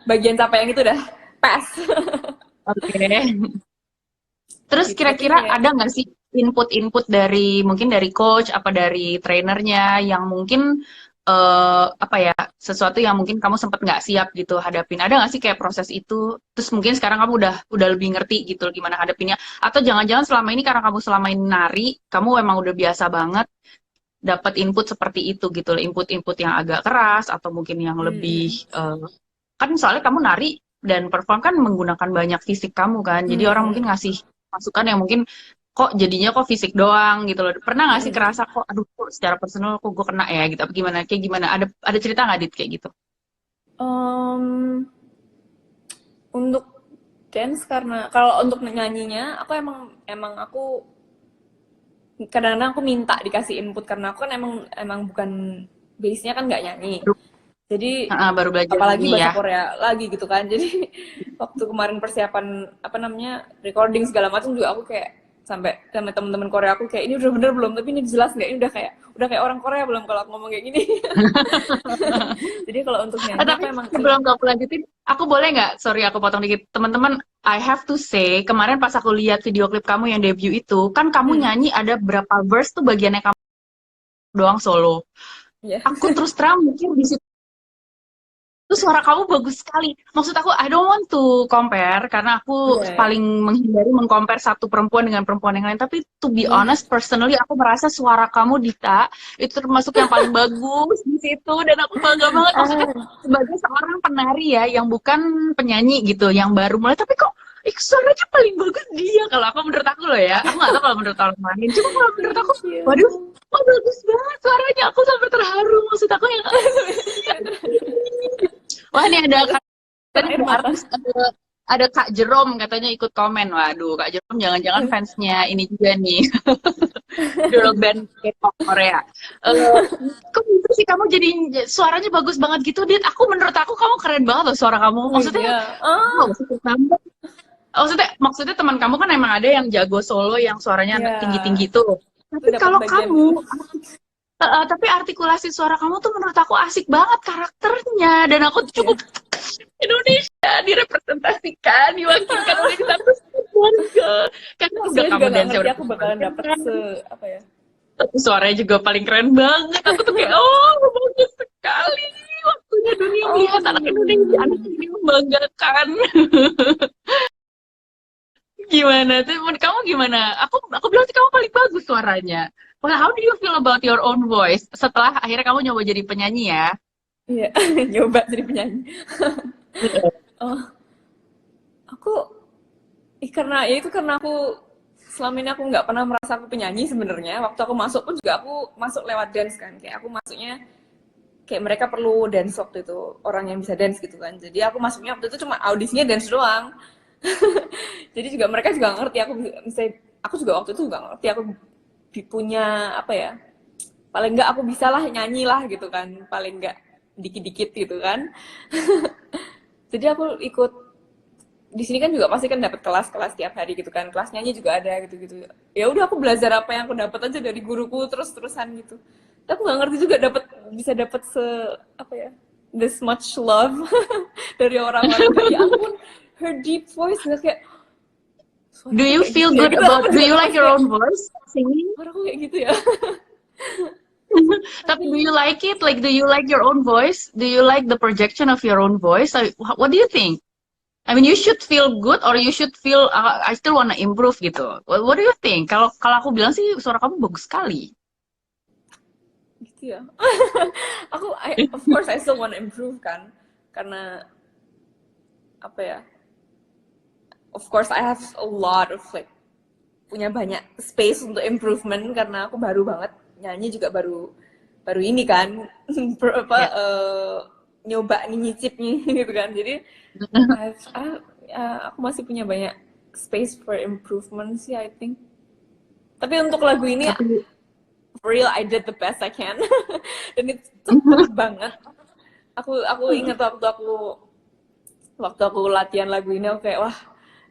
bagian capek yang itu udah pas. Oke. Terus Gitu tapi kira-kira kayak ada nggak sih input-input dari mungkin dari coach apa dari trainernya yang mungkin apa ya, sesuatu yang mungkin kamu sempet nggak siap gitu hadapin? Ada nggak sih kayak proses itu? Terus mungkin sekarang kamu udah lebih ngerti gitu gimana hadapinnya? Atau jangan-jangan selama ini karena kamu selama ini nari, kamu emang udah biasa banget dapat input seperti itu gitu loh, input-input yang agak keras atau mungkin yang lebih mm, kan soalnya kamu nari dan perform kan menggunakan banyak fisik kamu kan, jadi orang mm, mungkin ngasih masukan yang mungkin kok jadinya kok fisik doang gitu loh. Pernah nggak sih mm. kerasa kok aduh kok secara personal kok gue kena ya gitu, apa gimana kayak gimana, ada cerita nggak Dit kayak gitu? Em, untuk dance, karena kalau untuk nyanyinya aku emang emang aku kadang-kadang aku minta dikasih input karena aku kan emang bukan base-nya kan nggak nyanyi. Jadi Baru belajar apalagi ini bahasa ya. Korea lagi gitu kan. Jadi waktu kemarin persiapan apa namanya recording segala macam juga aku kayak sampai sama teman-teman Korea aku kayak ini udah bener belum? Tapi ini jelas nggak? Ini udah kayak orang Korea belum kalau aku ngomong kayak gini? Jadi kalau untuk nyanyi aku Tapi emang sebelum kamu lanjutin, aku boleh nggak, sorry aku potong dikit, teman-teman, I have to say, kemarin pas aku lihat video klip kamu yang debut itu, kan kamu hmm, nyanyi ada berapa verse tuh bagiannya kamu doang solo. ya. Aku terus terang mikir di situ suara kamu bagus sekali. Maksud aku, I don't want to compare karena aku Iya, ya. paling menghindari mengcompare satu perempuan dengan perempuan yang lain. Tapi to be Iya. honest, personally aku merasa suara kamu Dita itu termasuk yang paling bagus di situ dan aku bangga banget. Maksudnya Ah, sebagai seorang penari ya yang bukan penyanyi gitu, yang baru mulai, tapi kok suaranya paling bagus dia. Kalau aku menurut aku loh ya, aku nggak tahu kalau menurut orang lain. Cuma kalau menurut aku, thank you. waduh, oh bagus banget suaranya. Aku sampai terharu. Maksud aku yang wah ini tadi Terakhir ada mata. artis, ada Kak Jerome katanya ikut komen. Waduh, Kak Jerome jangan-jangan fansnya ini juga nih, girl band K-pop Korea. Eh, kok gitu sih kamu jadi suaranya bagus banget gitu, Dit? Menurut aku kamu keren banget loh suara kamu. Oh Maksudnya, iya. Ah, wow, maksudnya maksudnya teman kamu kan emang ada yang jago solo yang suaranya iya. tinggi-tinggi tuh. Itu Tapi dapat kalau bagian itu. kamu, tapi artikulasi suara kamu tuh menurut aku asik banget karakternya dan aku tuh Iya. cukup Indonesia direpresentasikan, diwakilkan oleh satu keluarga. Karena Aku udah sebenarnya kamu juga nggak dance ngerti udah aku bakalan keren dapet kan. apa ya. Tapi suaranya juga paling keren banget. Aku tuh kayak, oh bagus sekali. Waktunya dunia melihat anak Indonesia, anak Oh. ini membanggakan. Gimana tuh? Menurut kamu gimana? Aku bilang sih kamu paling bagus suaranya. Well, how do you feel about your own voice setelah akhirnya kamu nyoba jadi penyanyi ya? Iya, nyoba jadi penyanyi. Oh, aku karena ya itu karena aku selama ini aku nggak pernah merasa aku penyanyi sebenarnya. Waktu aku masuk pun juga aku masuk lewat dance kan. Kayak aku masuknya kayak mereka perlu dance waktu itu, orang yang bisa dance gitu kan. Jadi aku masuknya waktu itu cuma audisinya dance doang. Jadi juga mereka juga nggak ngerti aku bisa, aku juga waktu itu nggak ngerti aku punya apa ya, paling nggak aku bisa lah nyanyi lah gitu kan, paling nggak dikit-dikit gitu kan. Jadi aku ikut di sini kan juga pasti kan dapat kelas-kelas tiap hari gitu kan, kelas nyanyi juga ada gitu-gitu. Ya udah aku belajar apa yang aku dapat aja dari guruku terus-terusan gitu. Tapi aku nggak ngerti juga bisa dapat apa ya, this much love dari orang-orang kayak ya ampun, her deep voice nggak kayak Do suaraku you kayak feel gitu ya good gitu. about, Aku do juga you like ngerasa your kayak own voice singing? suaraku kayak gitu ya. Tapi do you like it? Like, do you like your own voice? Do you like the projection of your own voice? Like, what do you think? I mean, you should feel good or you should feel I still wanna improve gitu. What do you think? Kalau kalau aku bilang sih suara kamu bagus sekali. Gitu ya. Of course I still want to improve kan, karena apa ya, of course I have a lot of like punya banyak space untuk improvement karena aku baru banget nyanyi juga baru baru ini kan Ya. nyoba nih nyicip nih gitu kan, jadi aku masih punya banyak space for improvement sih I think. Tapi untuk lagu ini Tapi for real I did the best I can dan itu cepet banget. Aku ingat waktu aku latihan lagu ini aku kayak wah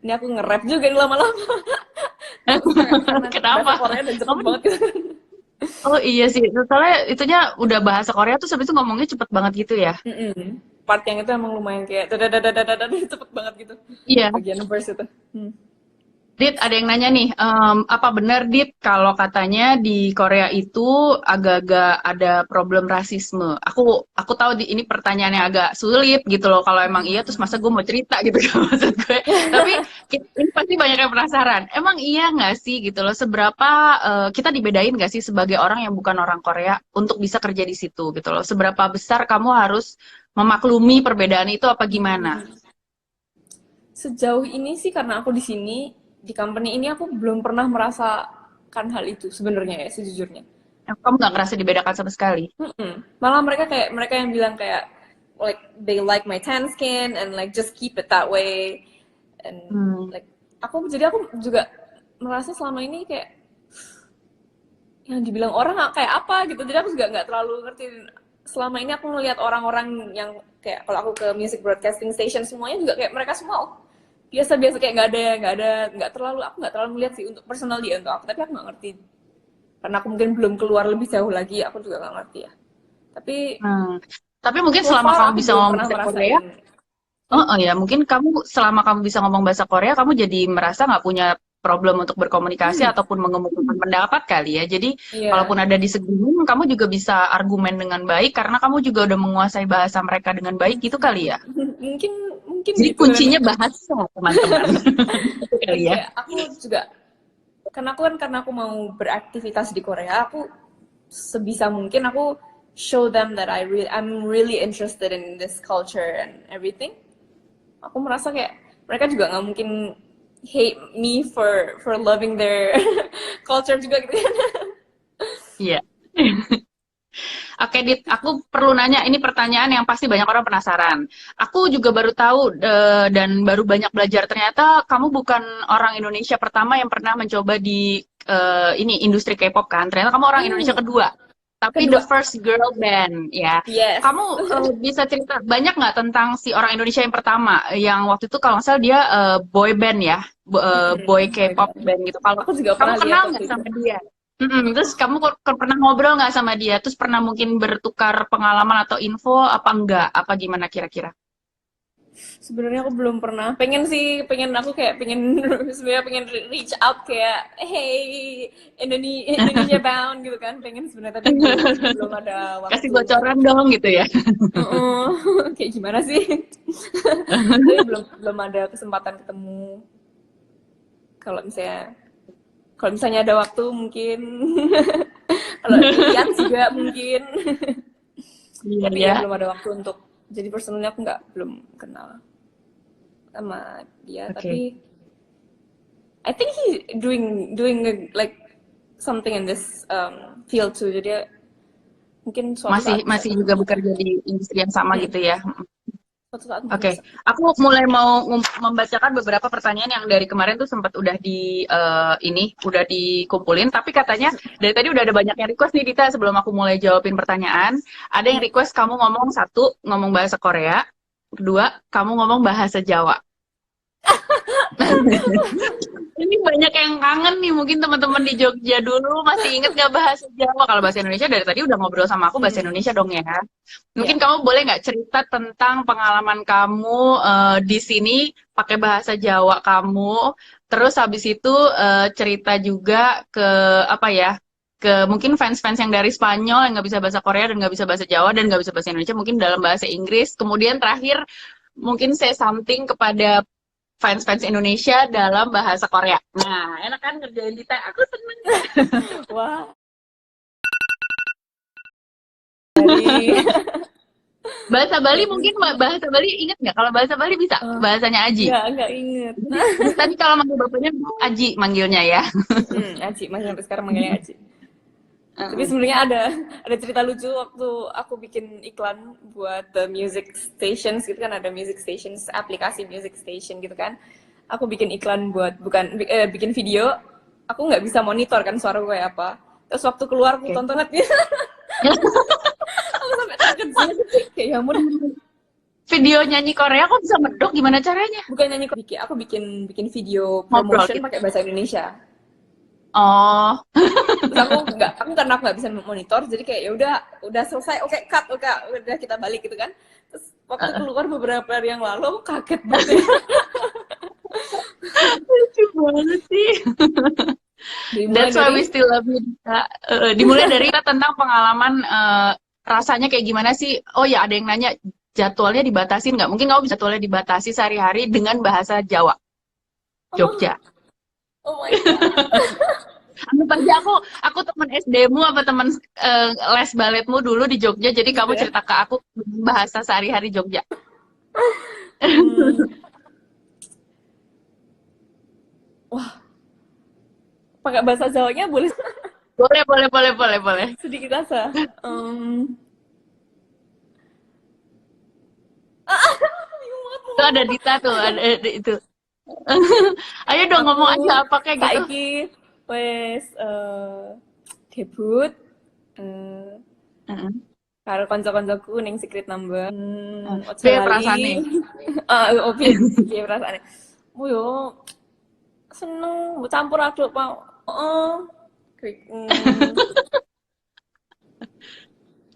ini aku nge-rap juga nih lama-lama. Karena bahasa kenapa? Korea dan cepet Kamu banget gitu. Oh iya sih, soalnya itunya udah bahasa Korea tuh habis itu ngomongnya cepet banget gitu ya. Part yang itu emang lumayan kayak dadadadadadadad cepet banget gitu Iya. bagian verse itu. Dit, ada yang nanya nih, apa benar Dit kalau katanya di Korea itu agak-agak ada problem rasisme? Aku tahu ini pertanyaan yang agak sulit gitu loh. Kalau emang iya, terus masa gue mau cerita gitu kan maksud gue. Tapi ini pasti banyak yang penasaran. Emang iya nggak sih gitu loh? Seberapa kita dibedain nggak sih sebagai orang yang bukan orang Korea untuk bisa kerja di situ gitu loh? Seberapa besar kamu harus memaklumi perbedaan itu apa gimana? Sejauh ini sih karena aku di sini di company ini aku belum pernah merasakan hal itu sebenarnya ya sejujurnya. Kamu nggak ngerasa dibedakan sama sekali? Malah mereka yang bilang kayak like they like my tan skin and like just keep it that way and Hmm. like aku juga merasa selama ini kayak yang dibilang orang kayak apa gitu, jadi aku juga nggak terlalu ngerti. Selama ini aku ngelihat orang-orang yang kayak kalau aku ke music broadcasting station semuanya juga kayak mereka semua biasa-biasa kayak nggak terlalu aku nggak terlalu melihat sih untuk personal dia untuk aku, tapi aku nggak ngerti karena aku mungkin belum keluar lebih jauh lagi, aku juga nggak ngerti ya. Tapi Tapi mungkin so selama far kamu aku bisa belum ngomong pernah bahasa merasain. Korea, ya mungkin selama kamu bisa ngomong bahasa Korea, kamu jadi merasa nggak punya problem untuk berkomunikasi ataupun mengemukakan pendapat kali ya. Jadi Iya. kalaupun ada disagreement, kamu juga bisa argumen dengan baik karena kamu juga udah menguasai bahasa mereka dengan baik gitu kali ya. mungkin Jadi gitu. kuncinya bahasa, teman-teman. Gitu Dan kali ya. kayak aku juga karena aku mau beraktivitas di Korea, aku sebisa mungkin aku show them that I'm really interested in this culture and everything. Aku merasa kayak mereka juga nggak mungkin hate me for loving their culture juga gitu kan. Iya. Oke, Dit, aku perlu nanya, ini pertanyaan yang pasti banyak orang penasaran. Aku juga baru tahu dan baru banyak belajar, ternyata kamu bukan orang Indonesia pertama yang pernah mencoba di ini industri K-pop kan? Ternyata kamu orang Indonesia kedua. Tapi the Kedua. first girl band, ya. Yes. Kamu bisa cerita banyak nggak tentang si orang Indonesia yang pertama, yang waktu itu kalau nggak salah dia boy band ya, boy K-pop band gitu. Kalau Aku juga kamu pernah kenal lihat nggak waktu itu. sama dia? Terus kamu pernah ngobrol nggak sama dia? Terus pernah mungkin bertukar pengalaman atau info apa enggak? Apa gimana kira-kira? Sebenarnya aku belum pernah. Aku kayak sebenarnya pengen reach out kayak hey Indonesia bound gitu kan. Pengen sebenarnya tapi belum ada waktu. Kasih bocoran dong gitu ya. Kayak gimana sih? Tapi belum ada kesempatan ketemu. Kalau misalnya ada waktu mungkin. Kalau lihat juga mungkin. Iya Tapi ya. belum ada waktu untuk. Jadi personalnya aku belum kenal sama dia, tapi I think he's doing like something in this field too. Jadi mungkin suatu saat Masih juga bekerja di industri yang sama gitu ya. Suatu saat mungkin Oke, bisa. aku mulai mau membacakan beberapa pertanyaan yang dari kemarin tuh sempat udah udah dikumpulin. Tapi katanya dari tadi udah ada banyak yang request nih Dita. Sebelum aku mulai jawabin pertanyaan, ada yang request kamu ngomong satu, ngomong bahasa Korea, kedua, kamu ngomong bahasa Jawa. Ini banyak yang kangen nih, mungkin teman-teman di Jogja dulu masih inget gak bahasa Jawa? Kalau bahasa Indonesia dari tadi udah ngobrol sama aku bahasa Indonesia dong ya. Mungkin Ya. kamu boleh nggak cerita tentang pengalaman kamu di sini pakai bahasa Jawa kamu, terus habis itu cerita juga ke apa ya, ke mungkin fans-fans yang dari Spanyol yang nggak bisa bahasa Korea dan nggak bisa bahasa Jawa dan nggak bisa bahasa Indonesia, mungkin dalam bahasa Inggris. Kemudian terakhir mungkin say something kepada fans-fans Indonesia dalam bahasa Korea. Nah, enak kan ngerjain Dita? Aku seneng. Wah. Dari Bahasa Bali mungkin bahasa Bali inget nggak? Kalau bahasa Bali bisa bahasanya Aji. nggak inget. Tadi kalau manggil bapaknya Aji manggilnya ya. Aji, masih sampai sekarang manggilnya Aji. Tapi sebenarnya ada cerita lucu waktu aku bikin iklan buat the music stations gitu kan, ada music stations, aplikasi music station gitu kan. Aku bikin iklan bikin video, aku nggak bisa monitor kan suara gue kayak apa. Terus waktu keluar aku tonton liat aku sampai terkejut kayak ya ampun. Video nyanyi Korea kok bisa medok, gimana caranya? Bukan nyanyi, aku bikin video Ngobrol promotion gitu. pakai bahasa Indonesia. Oh, Terus aku karena aku nggak bisa monitor, jadi kayak ya udah selesai, oke, cut, oke, udah kita balik gitu kan. Terus waktu keluar beberapa hari yang lalu, aku kaget banget. lucu banget sih. That's why we still love you, Dita. Dimulai dari kita tentang pengalaman rasanya kayak gimana sih? Oh ya, ada yang nanya jadwalnya dibatasin nggak? Mungkin kamu bisa jadwalnya dibatasi sehari-hari dengan bahasa Jawa, Jogja. Oh my god. Anggap aja aku teman SD-mu apa teman les baletmu dulu di Jogja, jadi kamu cerita ke aku bahasa sehari-hari Jogja. Wah, pakai bahasa Jawanya boleh Boleh. sedikit asa. Itu ada Dita tuh, ada itu. Ayo dong ngomong aja apa kayak gitu. Saiki wes debut karo kanca-kancaku ning Secret Number. Piye perasaane? Piye perasaane? Yo seneng, campur aduk, Pak.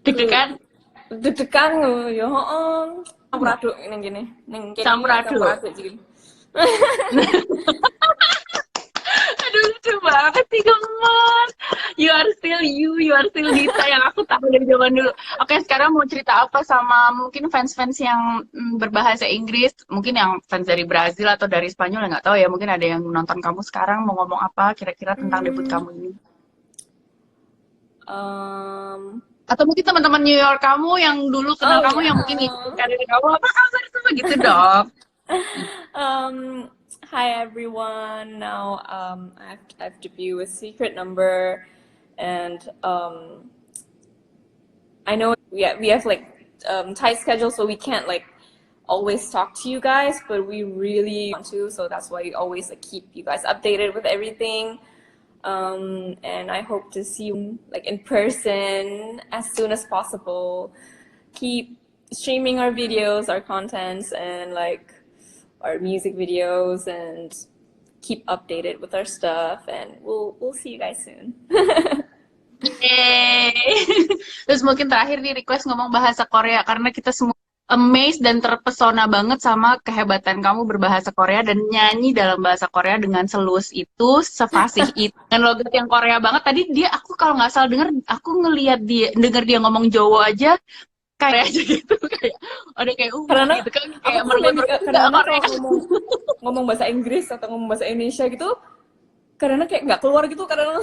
Deg-degan. Deg-degan yo, heeh. Campur aduk ning kene. Ning kene Campur aduk iki. Aduh lucu banget sih gemes. You are still you are still Dita yang aku tahu dari zaman dulu. Oke, sekarang mau cerita apa sama mungkin fans-fans yang berbahasa Inggris, mungkin yang fans dari Brazil atau dari Spanyol, nggak tahu ya, mungkin ada yang menonton kamu sekarang, mau ngomong apa kira-kira tentang debut kamu ini? Atau mungkin teman-teman New York kamu yang dulu kenal kamu yang mungkin ngikutin karir kamu, apa kabar semua gitu dong. Hi everyone. Now I've debuted with Secret Number, and I know we have like tight schedule, so we can't like always talk to you guys, but we really want to. So that's why we always like keep you guys updated with everything. And I hope to see you like in person as soon as possible. Keep streaming our videos, our contents, and like our music videos, and keep updated with our stuff, and we'll see you guys soon. Terus mungkin terakhir nih request ngomong bahasa Korea karena kita semua amazed dan terpesona banget sama kehebatan kamu berbahasa Korea dan nyanyi dalam bahasa Korea dengan selus itu, sefasih itu, dengan logat yang Korea banget. Tadi aku kalau nggak salah aku denger dia ngomong Jawa aja kayak aja gitu, kayak ada kayak karena gitu kan, kayak karena kalau ngomong bahasa Inggris atau ngomong bahasa Indonesia gitu, karena kayak nggak keluar gitu, karena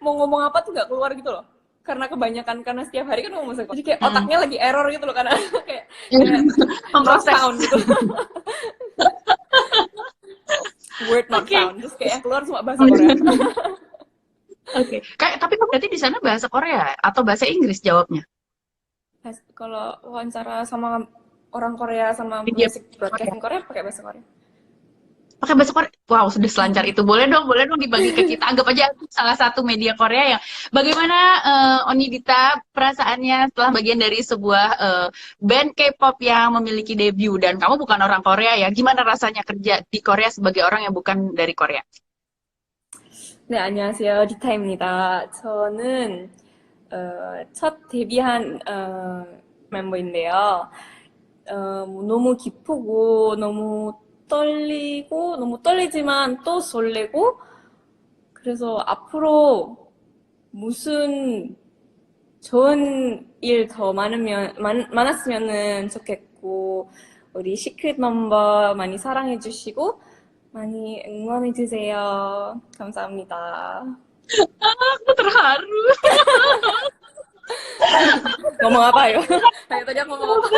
mau ngomong apa tuh nggak keluar gitu loh, karena kebanyakan, karena setiap hari kan ngomong bahasa Korea, jadi kayak otaknya lagi error gitu loh, karena kayak memproses sound gitu. Word not found, terus kayak yang keluar cuma bahasa Korea. Oke. Tapi berarti di sana bahasa Korea atau bahasa Inggris jawabnya? Kalau wawancara sama orang Korea sama Media musik Korea. broadcasting Korea pakai bahasa Korea. Pakai bahasa Korea. Wow, sudah selancar itu. Boleh dong dibagi ke kita. Anggap aja aku salah satu media Korea yang bagaimana Onidita perasaannya setelah bagian dari sebuah band K-pop yang memiliki debut dan kamu bukan orang Korea ya. Gimana rasanya kerja di Korea sebagai orang yang bukan dari Korea? 네, 안녕하세요. 리타입니다. 저는 첫 데뷔한 멤버인데요. 뭐 너무 기쁘고 너무 떨리고 너무 떨리지만 또 설레고 그래서 앞으로 무슨 좋은 일 더 많았으면 좋겠고 우리 시크릿 넘버 많이 사랑해 주시고 많이 응원해 주세요. 감사합니다. Aku terharu. ngomong apa ya? Kayak tadi aku ngomong apa?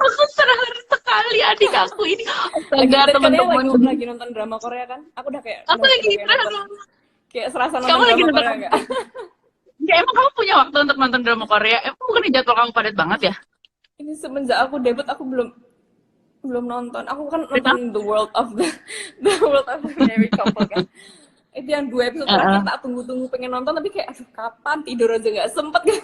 Aku terharu sekali adik aku ini. Astaga, Tadi kan teman-teman. lagi nonton drama Korea kan? Aku udah kayak Aku lagi kayak nonton, terharu. kayak serasa Kamu nonton lagi drama nonton Korea apa? nggak? Ya, emang kamu punya waktu untuk nonton drama Korea? Emang bukan jadwal kamu padat banget ya? Ini semenjak aku debut aku belum nonton. Aku kan Kenapa? nonton The World of the Married Couple kan. Itu yang 2 episode terakhir tak tunggu-tunggu pengen nonton tapi kayak aduh kapan tidur aja nggak sempet kan.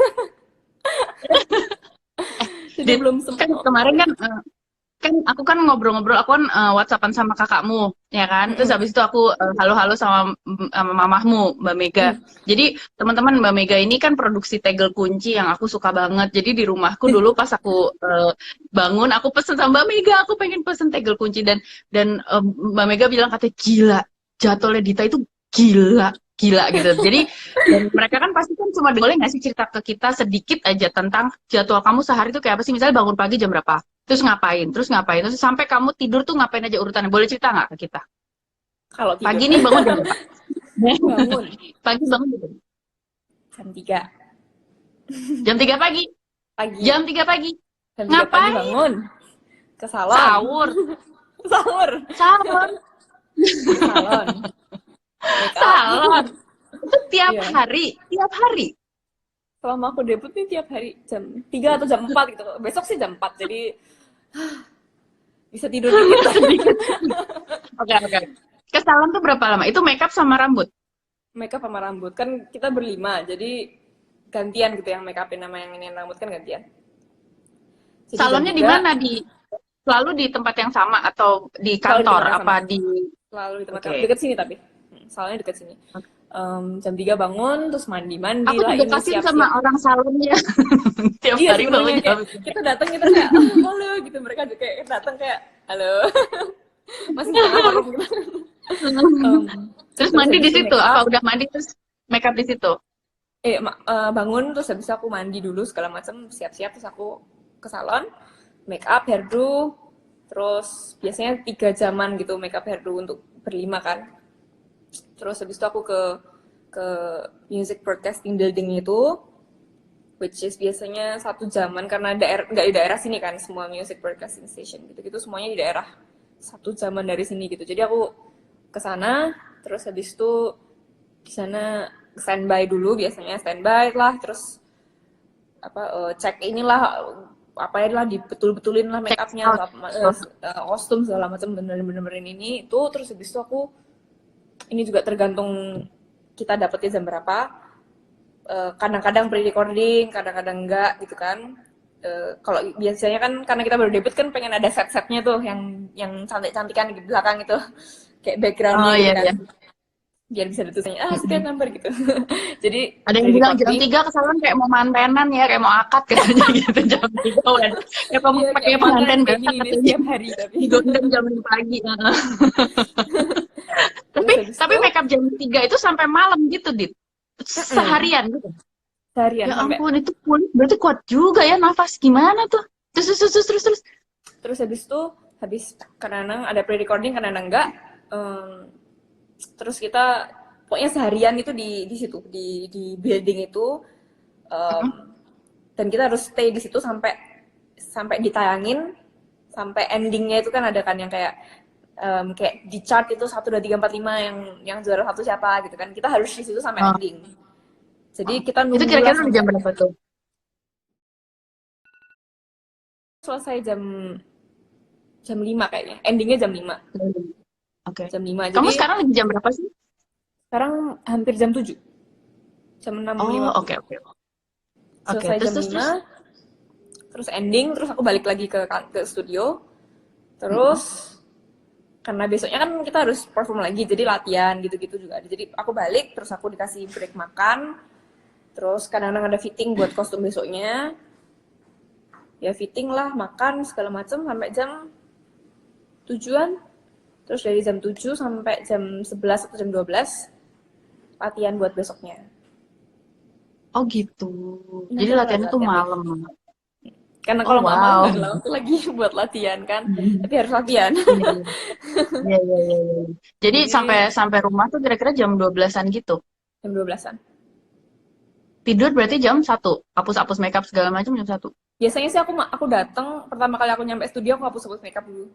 Jadi Dit, belum sempet kan nonton. kemarin kan aku kan ngobrol-ngobrol, aku kan WhatsAppan sama kakakmu, ya kan? Terus habis itu aku halo-halo sama mamahmu, Mbak Mega. Jadi teman-teman Mbak Mega ini kan produksi tegel kunci yang aku suka banget. Jadi di rumahku dulu pas aku bangun, aku pesen sama Mbak Mega, aku pengen pesen tegel kunci dan Mbak Mega bilang katanya gila, jadwalnya Dita itu gila gitu. Jadi dan mereka kan pasti kan cuma boleh nggak sih cerita ke kita sedikit aja tentang jadwal kamu sehari itu kayak apa sih? Misalnya bangun pagi jam berapa? Terus ngapain, terus sampai kamu tidur tuh ngapain aja urutannya, boleh cerita nggak ke kita? Kalau tidur. Pagi nih bangun jam berapa? Bangun Pagi bangun jam berapa? jam 3 Jam 3 pagi. pagi. Jam 3 pagi. Jam 3 pagi Ngapain? bangun. Ke salon. Sahur. Sahur. Salon. Ke salon. Make up. Salon. Itu tiap Iya. hari. Selama aku debut nih tiap hari jam 3 atau jam 4 gitu. Besok sih jam 4 jadi bisa tidur dikit. Oke. Ke salon tuh berapa lama? Itu makeup sama rambut. Make up sama rambut kan kita berlima jadi gantian gitu yang make upin sama yang ini rambut kan gantian. Jadi Salonnya jam di 3 mana? Selalu di tempat yang sama atau di selalu di kantor tempat yang apa sama. di Selalu di tempat Oke. deket sini tapi. Salonnya deket sini. Jam 3 bangun terus mandi Aku lah juga ini kasihan siap-siap. sama orang salonnya. Tiap Iya hari sebenarnya bangun jam kayak kita datang kita kayak "Ah, halo gitu mereka juga kayak datang kayak halo masih kamar gitu. Terus Terus mandi habis di itu situ. make Apa up. udah mandi terus make up di situ? Bangun terus habis itu aku mandi dulu segala macam siap-siap terus aku ke salon make up hairdo terus biasanya 3 jaman gitu make up hairdo untuk berlima kan terus habis itu aku ke music broadcasting building itu which is biasanya 1 jaman karena nggak di daerah sini kan semua music broadcasting station gitu-gitu semuanya di daerah 1 jaman dari sini gitu jadi aku ke sana terus habis itu di sana standby dulu biasanya standby lah terus cek inilah apa lah dibetul-betulin lah make upnya kostum segala macam benerin ini itu terus habis itu aku ini juga tergantung kita dapetnya jam berapa kadang-kadang pre-recording kadang-kadang enggak gitu kan kalau biasanya kan karena kita baru debut kan pengen ada set-setnya tuh yang cantik-cantikan di belakang itu kayak backgroundnya Oh gitu iya kan iya. biar bisa ditulisnya sekian nomor gitu jadi Ada yang bilang jam pre-recording 3 ke salon kayak mau mantenan ya, kayak mau akad katanya gitu jam 3 udah. Kayak mau iya, pakai kayak pengantin kayak biasa gini nih katanya. setiap hari tapi Digondeng jam 5 pagi. Tapi habis itu make up jam 3 itu sampai malam gitu, Dit. Seharian gitu. seharian Ya sampai ampun, itu kulit berarti kuat juga ya nafas gimana tuh? Terus. habis itu kadang-kadang ada pre-recording kadang-kadang enggak terus kita pokoknya seharian itu di situ di building itu dan kita harus stay di situ sampai ditayangin sampai endingnya itu kan ada kan yang kayak di chart itu 1, 2, 3, 4, 5 yang juara 1 siapa gitu kan kita harus di situ sampai ending jadi kita Itu nunggu kira-kira lah udah jam berapa tuh? selesai jam 5 kayaknya. Endingnya jam 5. Oke. Jam 5. Kamu Jadi sekarang lagi jam berapa sih? sekarang hampir jam 7. Jam 6.50. Oh, oke. Selesai jam 5, terus ending, terus aku balik lagi ke studio. Terus karena besoknya kan kita harus perform lagi, jadi latihan gitu-gitu juga. Jadi aku balik, terus aku dikasih break makan. Terus kadang-kadang ada fitting buat kostum besoknya. Ya fitting lah, makan segala macam sampai jam 7-an. Terus dari jam 7 sampai jam 11 atau jam 12 latihan buat besoknya. Oh gitu. Nah, Jadi aku latihannya tuh latihan malam. karena Oh kalau nggak malam wow. nggak ada waktu lagi buat latihan kan. Tapi harus latihan. Iya, iya, iya, iya, iya. Jadi sampai Jadi sampai rumah tuh kira-kira jam 12-an gitu. jam 12-an. Tidur berarti jam 1. Hapus-hapus makeup segala macam jam 1. Biasanya sih aku datang pertama kali aku nyampe studio aku hapus makeup dulu.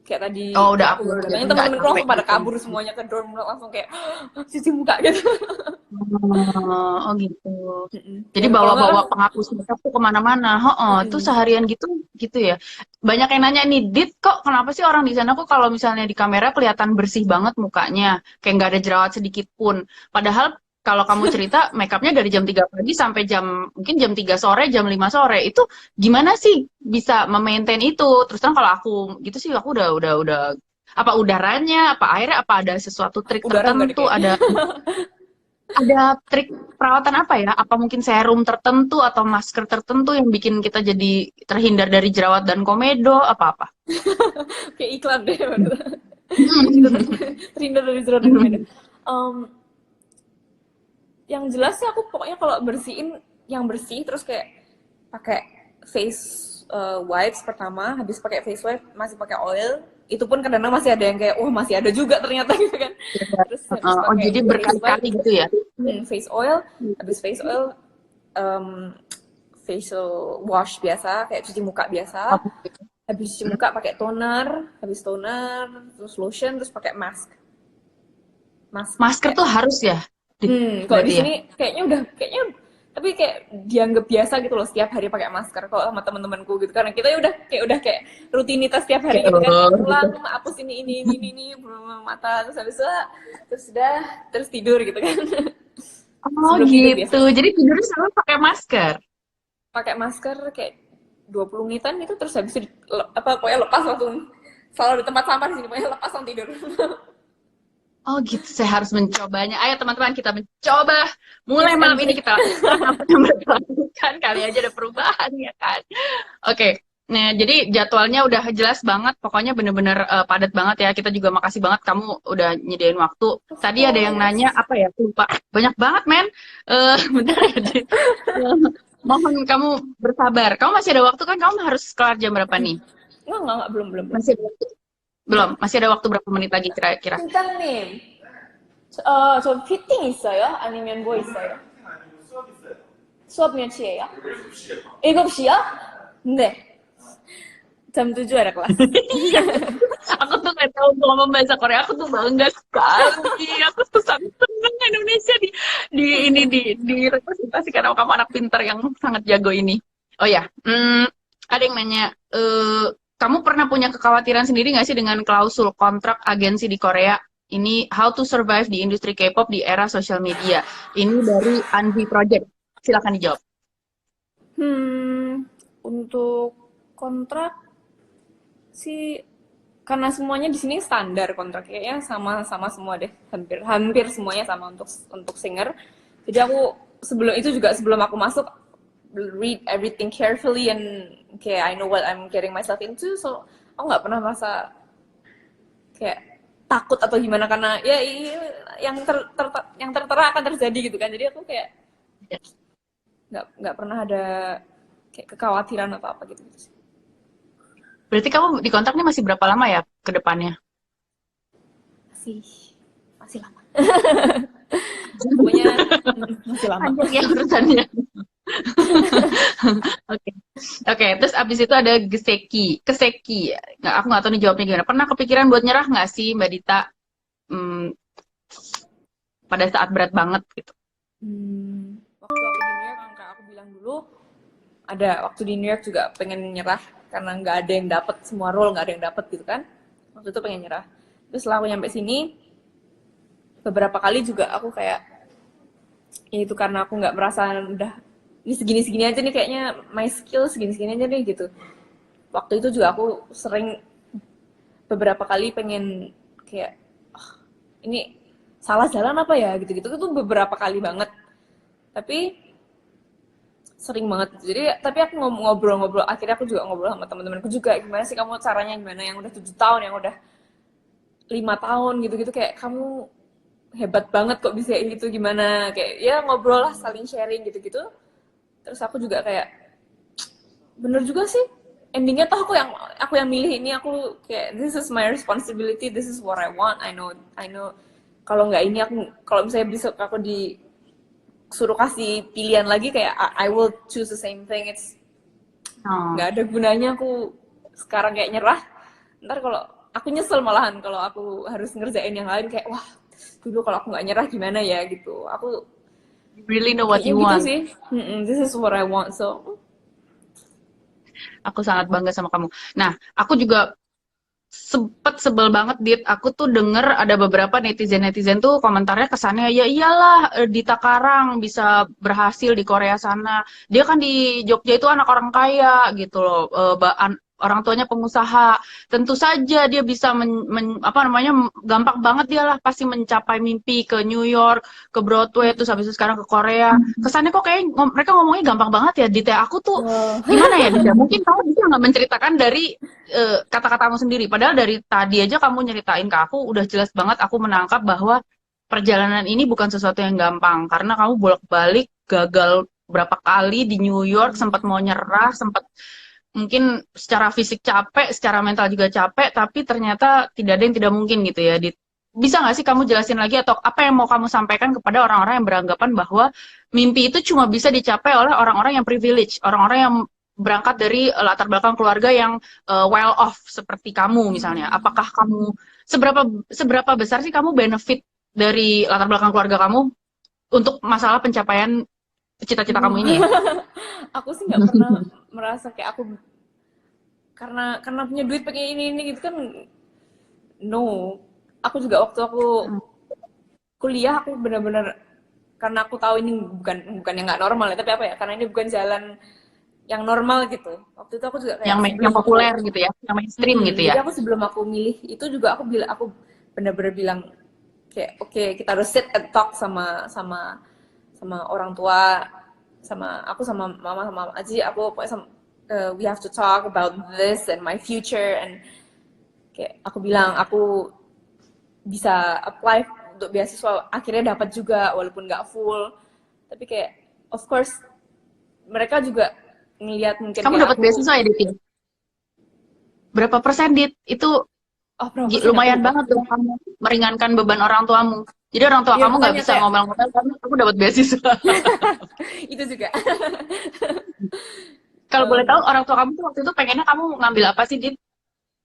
Kayak tadi Oh, udah kayak aku upload baru jadi datangnya nggak teman-temanku capek langsung pada gitu. kabur semuanya ke dorm langsung kayak cuci muka gitu. Oh gitu. Jadi Biar kalau nggak kan bawa-bawa penghapus makeup tuh kemana-mana. Oh, tuh seharian gitu gitu ya. Banyak yang nanya nih, Dit, kok kenapa sih orang di sana kok kalau misalnya di kamera kelihatan bersih banget mukanya, kayak nggak ada jerawat sedikit pun. Padahal kalau kamu cerita makeupnya dari jam 3 pagi sampai mungkin jam 3 sore, jam 5 sore. Itu gimana sih bisa memaintain itu? Terus terang kalau aku gitu sih aku udah apa udaranya, apa airnya, apa ada sesuatu trik udara nggak deh tertentu, kayaknya. ada trik perawatan apa ya? Apa mungkin serum tertentu atau masker tertentu yang bikin kita jadi terhindar dari jerawat dan komedo? Apa-apa? Kayak iklan deh. Biar kita terhindar dari jerawat dan komedo. Yang jelas sih aku pokoknya kalau bersihin yang bersih terus kayak pakai face wipes pertama, habis pakai face wipe masih pakai oil. Itu pun kadang-kadang masih ada yang kayak, masih ada juga ternyata gitu kan. Terus habis Oh, pakai jadi face berkali-kali wipe, gitu ya? face oil, habis face oil, facial wash biasa, kayak cuci muka biasa. Habis cuci muka pakai toner, habis toner, terus lotion, terus pakai mask. Masker tuh harus ya? Kalau di Berarti ya? sini kayaknya tapi kayak dianggap biasa gitu loh setiap hari pakai masker kalau sama teman-temanku gitu karena kita udah kayak rutinitas setiap hari gitu kan pulang hapus ini mata terus habis itu terus tidur gitu kan. Oh Sebelum tidur gitu. biasanya Jadi tidurnya selalu pakai masker. pakai masker kayak 20 menitan gitu terus habis itu pokoknya lepas langsung selalu di tempat sampah di sini pokoknya lepas langsung tidur. Oh gitu, saya harus mencobanya. Ayo teman-teman kita mencoba. Mulai Tips malam and ini trick. kita lakukan apa yang berlakukan. Kali aja ada perubahan ya kan. Oke. Nah, jadi jadwalnya udah jelas banget. Pokoknya bener-bener padat banget ya. Kita juga makasih banget kamu udah nyediain waktu. Of Tadi ada yang nanya course. apa ya? Aku lupa. Banyak banget, men. Bentar ya, Dit. Mohon kamu bersabar. Kamu masih ada waktu kan? Kamu harus kelar jam berapa nih? Enggak, belum. Masih ada waktu? Belum. Masih ada waktu berapa menit lagi kira-kira? 팀장님, 저 피팅 있어요? 아니면 뭐 있어요? 수업 몇 시에요? 7시요? 네. jam 7 ada kelas. Aku tuh gak tahu ngomong bahasa Korea, aku tuh bangga sekali. Aku tuh sangat senang Indonesia direpresentasikan sama kamu anak pintar yang sangat jago ini. Oh ya, ada yang nanya, kamu pernah punya kekhawatiran sendiri nggak sih dengan klausul kontrak agensi di Korea? Ini how to survive di industri K-pop di era sosial media. Ini dari Anji Project. Silakan dijawab. Untuk kontrak sih karena semuanya di sini standar kontrak kayaknya sama semua deh, hampir semuanya sama untuk singer. Jadi aku sebelum aku masuk read everything carefully and kayak I know what I'm getting myself into, so aku nggak pernah merasa kayak takut atau gimana karena ya yang tertera akan terjadi gitu kan. Jadi aku kayak nggak pernah ada kayak kekhawatiran atau apa gitu sih. Berarti kamu di kontraknya masih berapa lama ya ke depannya? Masih lama. Pokoknya masih lama. Panjang ya urusannya. Oke. Terus abis itu ada Keseki. Aku nggak tahu nih jawabnya gimana. Pernah kepikiran buat nyerah nggak sih Mbak Dita pada saat berat banget gitu? Waktu aku di New York, yang kayak aku bilang dulu, ada waktu di New York juga pengen nyerah karena nggak ada yang dapat semua role, nggak ada yang dapat gitu kan. Waktu itu pengen nyerah. Terus setelah aku nyampe sini, beberapa kali juga aku kayak, ya itu karena aku nggak merasa udah ini segini-segini aja nih kayaknya my skill segini-segini aja nih gitu. Waktu itu juga aku sering beberapa kali pengen kayak ini salah jalan apa ya gitu-gitu, itu beberapa kali banget, tapi sering banget. Jadi tapi aku ngobrol-ngobrol, akhirnya aku juga ngobrol sama teman-temanku juga, gimana sih kamu caranya, gimana yang udah 7 tahun, yang udah 5 tahun gitu-gitu, kayak kamu hebat banget kok bisa kayak gitu, gimana, kayak ya ngobrol lah, saling sharing gitu-gitu. Terus aku juga kayak bener juga sih, endingnya tuh aku yang milih ini, aku kayak this is my responsibility, this is what I want, I know kalau nggak ini, aku kalau misalnya bisa aku disuruh kasih pilihan lagi, kayak I will choose the same thing. It's nggak ada gunanya aku sekarang kayak nyerah, ntar kalau aku nyesel malahan kalau aku harus ngerjain yang lain, kayak wah dulu kalau aku nggak nyerah gimana ya gitu. Aku You really know what kayaknya you gitu want. sih. This is what I want, so Aku sangat bangga sama kamu. Nah, aku juga sempet sebel banget, Dit. Aku tuh denger ada beberapa netizen tuh komentarnya kesannya, ya iyalah Dita Karang bisa berhasil di Korea sana. Dia kan di Jogja itu anak orang kaya gitu loh. Orang tuanya pengusaha. Tentu saja dia bisa gampang banget dia lah pasti mencapai mimpi ke New York, ke Broadway, terus habis itu sekarang ke Korea. Kesannya kok kayak mereka ngomongnya gampang banget ya, Dita. Aku tuh gimana ya, Dita? Mungkin kamu bisa nggak menceritakan dari kata-katamu sendiri. Padahal dari tadi aja kamu nyeritain ke aku, udah jelas banget aku menangkap bahwa perjalanan ini bukan sesuatu yang gampang. Karena kamu bolak-balik gagal berapa kali di New York, sempat mau nyerah, sempat mungkin secara fisik capek, secara mental juga capek, tapi ternyata tidak ada yang tidak mungkin gitu ya. Bisa nggak sih kamu jelasin lagi, atau apa yang mau kamu sampaikan kepada orang-orang yang beranggapan bahwa mimpi itu cuma bisa dicapai oleh orang-orang yang privilege, orang-orang yang berangkat dari latar belakang keluarga yang well off seperti kamu misalnya. Apakah kamu seberapa besar sih kamu benefit dari latar belakang keluarga kamu untuk masalah pencapaian cita-cita kamu ini ya? aku sih nggak pernah merasa kayak aku karena punya duit pengen ini gitu kan, no. Aku juga waktu aku kuliah, aku benar-benar, karena aku tahu ini bukan yang nggak normal ya, tapi apa ya, karena ini bukan jalan yang normal gitu. Waktu itu aku juga kayak yang populer gitu ya, yang mainstream gitu ya. Jadi aku sebelum aku milih itu juga aku benar-benar bilang kayak oke, kita harus sit and talk sama orang tua, sama aku, sama mama, sama Aji, aku pokoknya we have to talk about this and my future, and kayak aku bilang aku bisa apply untuk beasiswa, akhirnya dapat juga walaupun nggak full, tapi kayak of course mereka juga ngelihat mungkin kamu dapat beasiswa ya, Dit? Berapa persen, Dit? Itu lumayan banget tuh kamu meringankan beban orang tuamu. Jadi orang tua kamu nggak bisa ngomel-ngomel karena kamu dapat beasiswa. Itu juga. Kalau boleh tahu, orang tua kamu tuh waktu itu pengennya kamu ngambil apa sih, Dit?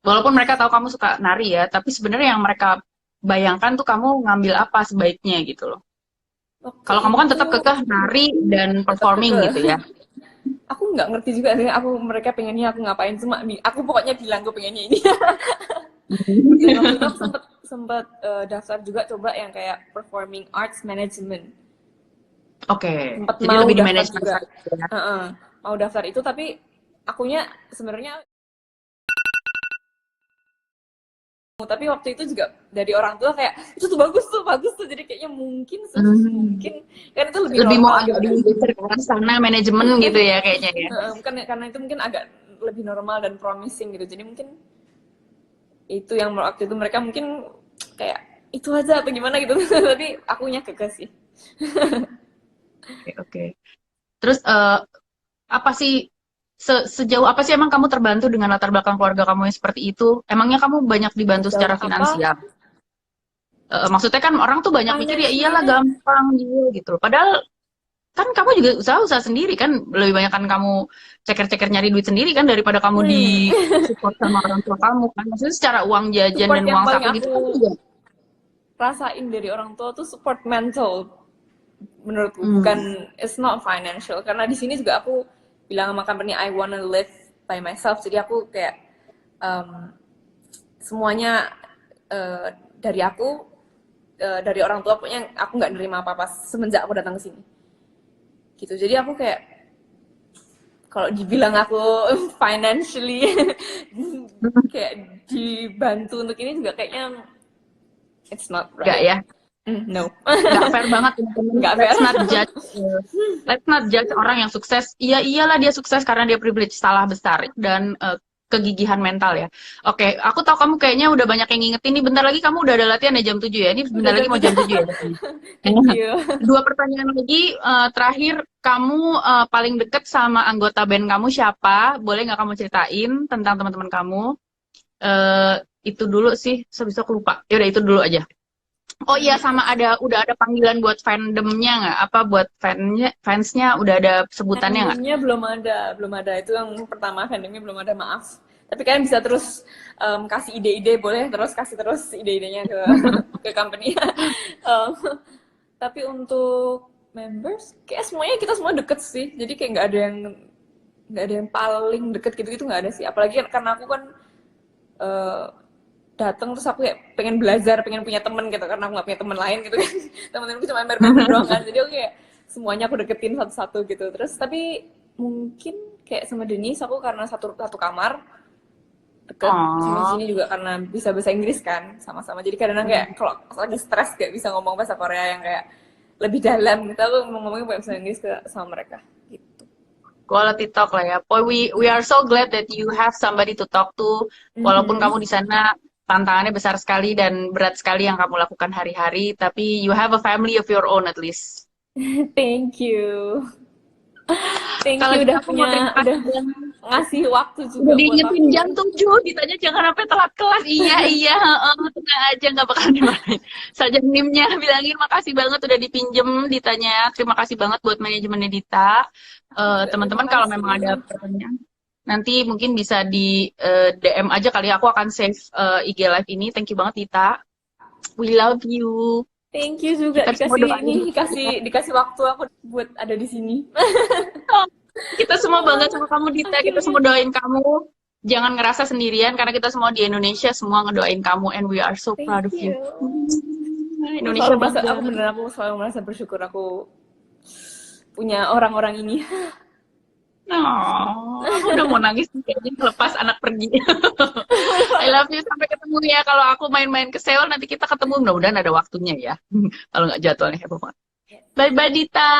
Walaupun mereka tahu kamu suka nari ya, tapi sebenarnya yang mereka bayangkan tuh kamu ngambil apa sebaiknya gitu loh. Kalau kamu kan tetap kekeh nari dan performing gitu ya. Aku nggak ngerti juga sih, mereka pengennya aku ngapain, cuma aku pokoknya bilang aku pengennya ini. Dan waktu itu aku sempat daftar juga, coba yang kayak performing arts management. Oke. Jadi lebih di manajemen juga. Mau daftar itu, tapi akunya sebenarnya, tapi waktu itu juga dari orang tua kayak itu tuh bagus tuh, jadi kayaknya mungkin kan itu lebih mau agak digeser ke sana manajemen gitu ya kayaknya ya. Bukan karena itu mungkin agak lebih normal dan promising gitu, jadi mungkin itu yang waktu itu mereka mungkin kayak itu aja atau gimana gitu. Tapi akunya kekeh sih. Oke. Terus apa sih, sejauh apa sih emang kamu terbantu dengan latar belakang keluarga kamu yang seperti itu? Emangnya kamu banyak dibantu secara finansial? Maksudnya kan orang tuh banyak mikir ya iyalah gampang gitu. Padahal kan kamu juga usaha sendiri kan, lebih banyak kan kamu ceker-ceker nyari duit sendiri kan daripada kamu di support sama orang tua kamu kan. Maksudnya secara uang jajan support dan uang saku gitu kan juga. Rasain dari orang tua tuh support mental menurutku, bukan, it's not financial. Karena di sini juga aku bilang sama company I wanna live by myself. Jadi aku kayak semuanya dari aku, dari orang tua, pokoknya aku nggak nerima apa-apa semenjak aku datang ke sini gitu. Jadi aku kayak kalau dibilang aku financially kayak dibantu untuk ini juga kayaknya it's not right. Enggak ya? No. Nggak fair banget, teman-teman. Nggak fair. Let's not judge orang yang sukses. Iya, iyalah dia sukses karena dia privilege. Salah besar. Dan kegigihan mental ya. Oke, aku tahu kamu kayaknya udah banyak yang ngingetin nih. Bentar lagi kamu udah ada latihan ya jam 7 ya. Ini bentar lagi mau jam 7 ya. Thank you. 2 pertanyaan lagi. Terakhir, kamu paling deket sama anggota band kamu siapa? Boleh nggak kamu ceritain tentang teman-teman kamu? Itu dulu sih, habis itu aku lupa. Yaudah, itu dulu aja. Oh iya, sama udah ada panggilan buat fandomnya nggak? Apa buat fansnya udah ada sebutannya nggak? Fandomnya belum ada. Itu yang pertama, fandomnya belum ada, maaf. Tapi kalian bisa terus kasih ide-ide, boleh terus kasih terus ide-idenya ke company. Tapi untuk members, kayak semuanya kita semua deket sih. Jadi kayak nggak ada yang paling deket gitu nggak ada sih. Apalagi karena aku kan datang terus aku kayak pengen belajar, pengen punya temen gitu, karena aku nggak punya temen lain gitu kan. Temen-temenku cuma member doang kan, jadi aku kayak semuanya aku deketin satu-satu gitu. Terus tapi mungkin kayak sama Denise aku karena satu kamar deket, sama sini juga karena bisa bahasa Inggris kan sama-sama. Jadi kadang-kadang kayak kalau lagi stres kayak bisa ngomong bahasa Korea yang kayak lebih dalam gitu, aku ngomongnya bahasa Inggris sama mereka gitu. Quality talk lah ya. Boy, we are so glad that you have somebody to talk to. Walaupun kamu di sana tantangannya besar sekali dan berat sekali yang kamu lakukan hari-hari, tapi you have a family of your own at least. Thank you. Thank Kalau you udah aku mau terima kasih udah ngasih waktu juga udah buat diingetin aku. jam 7, ditanya jangan sampai telat kelas. Iya, tenang aja, nggak bakal dimarahin. Sajam-nimnya bilangin makasih banget udah dipinjem, ditanya. Terima kasih banget buat manajemennya Dita. Teman-teman kalau memang ada pertanyaan, nanti mungkin bisa di DM aja kali. Aku akan save IG live ini. Thank you banget Dita. We love you. Thank you juga dikasih waktu aku buat ada di sini. Kita semua bangga sama kamu Dita. Kita semua doain kamu. Jangan ngerasa sendirian karena kita semua di Indonesia semua ngedoain kamu, and we are so proud of you. Indonesia bangga. Aku selalu merasa bersyukur aku punya orang-orang ini. Aku udah mau nangis kayaknya lepas anak pergi. I love you, sampai ketemu ya. Kalau aku main-main ke Seoul nanti kita ketemu, mudah-mudahan ada waktunya ya. Kalau nggak jadwalnya heboh banget. Bye bye Dita.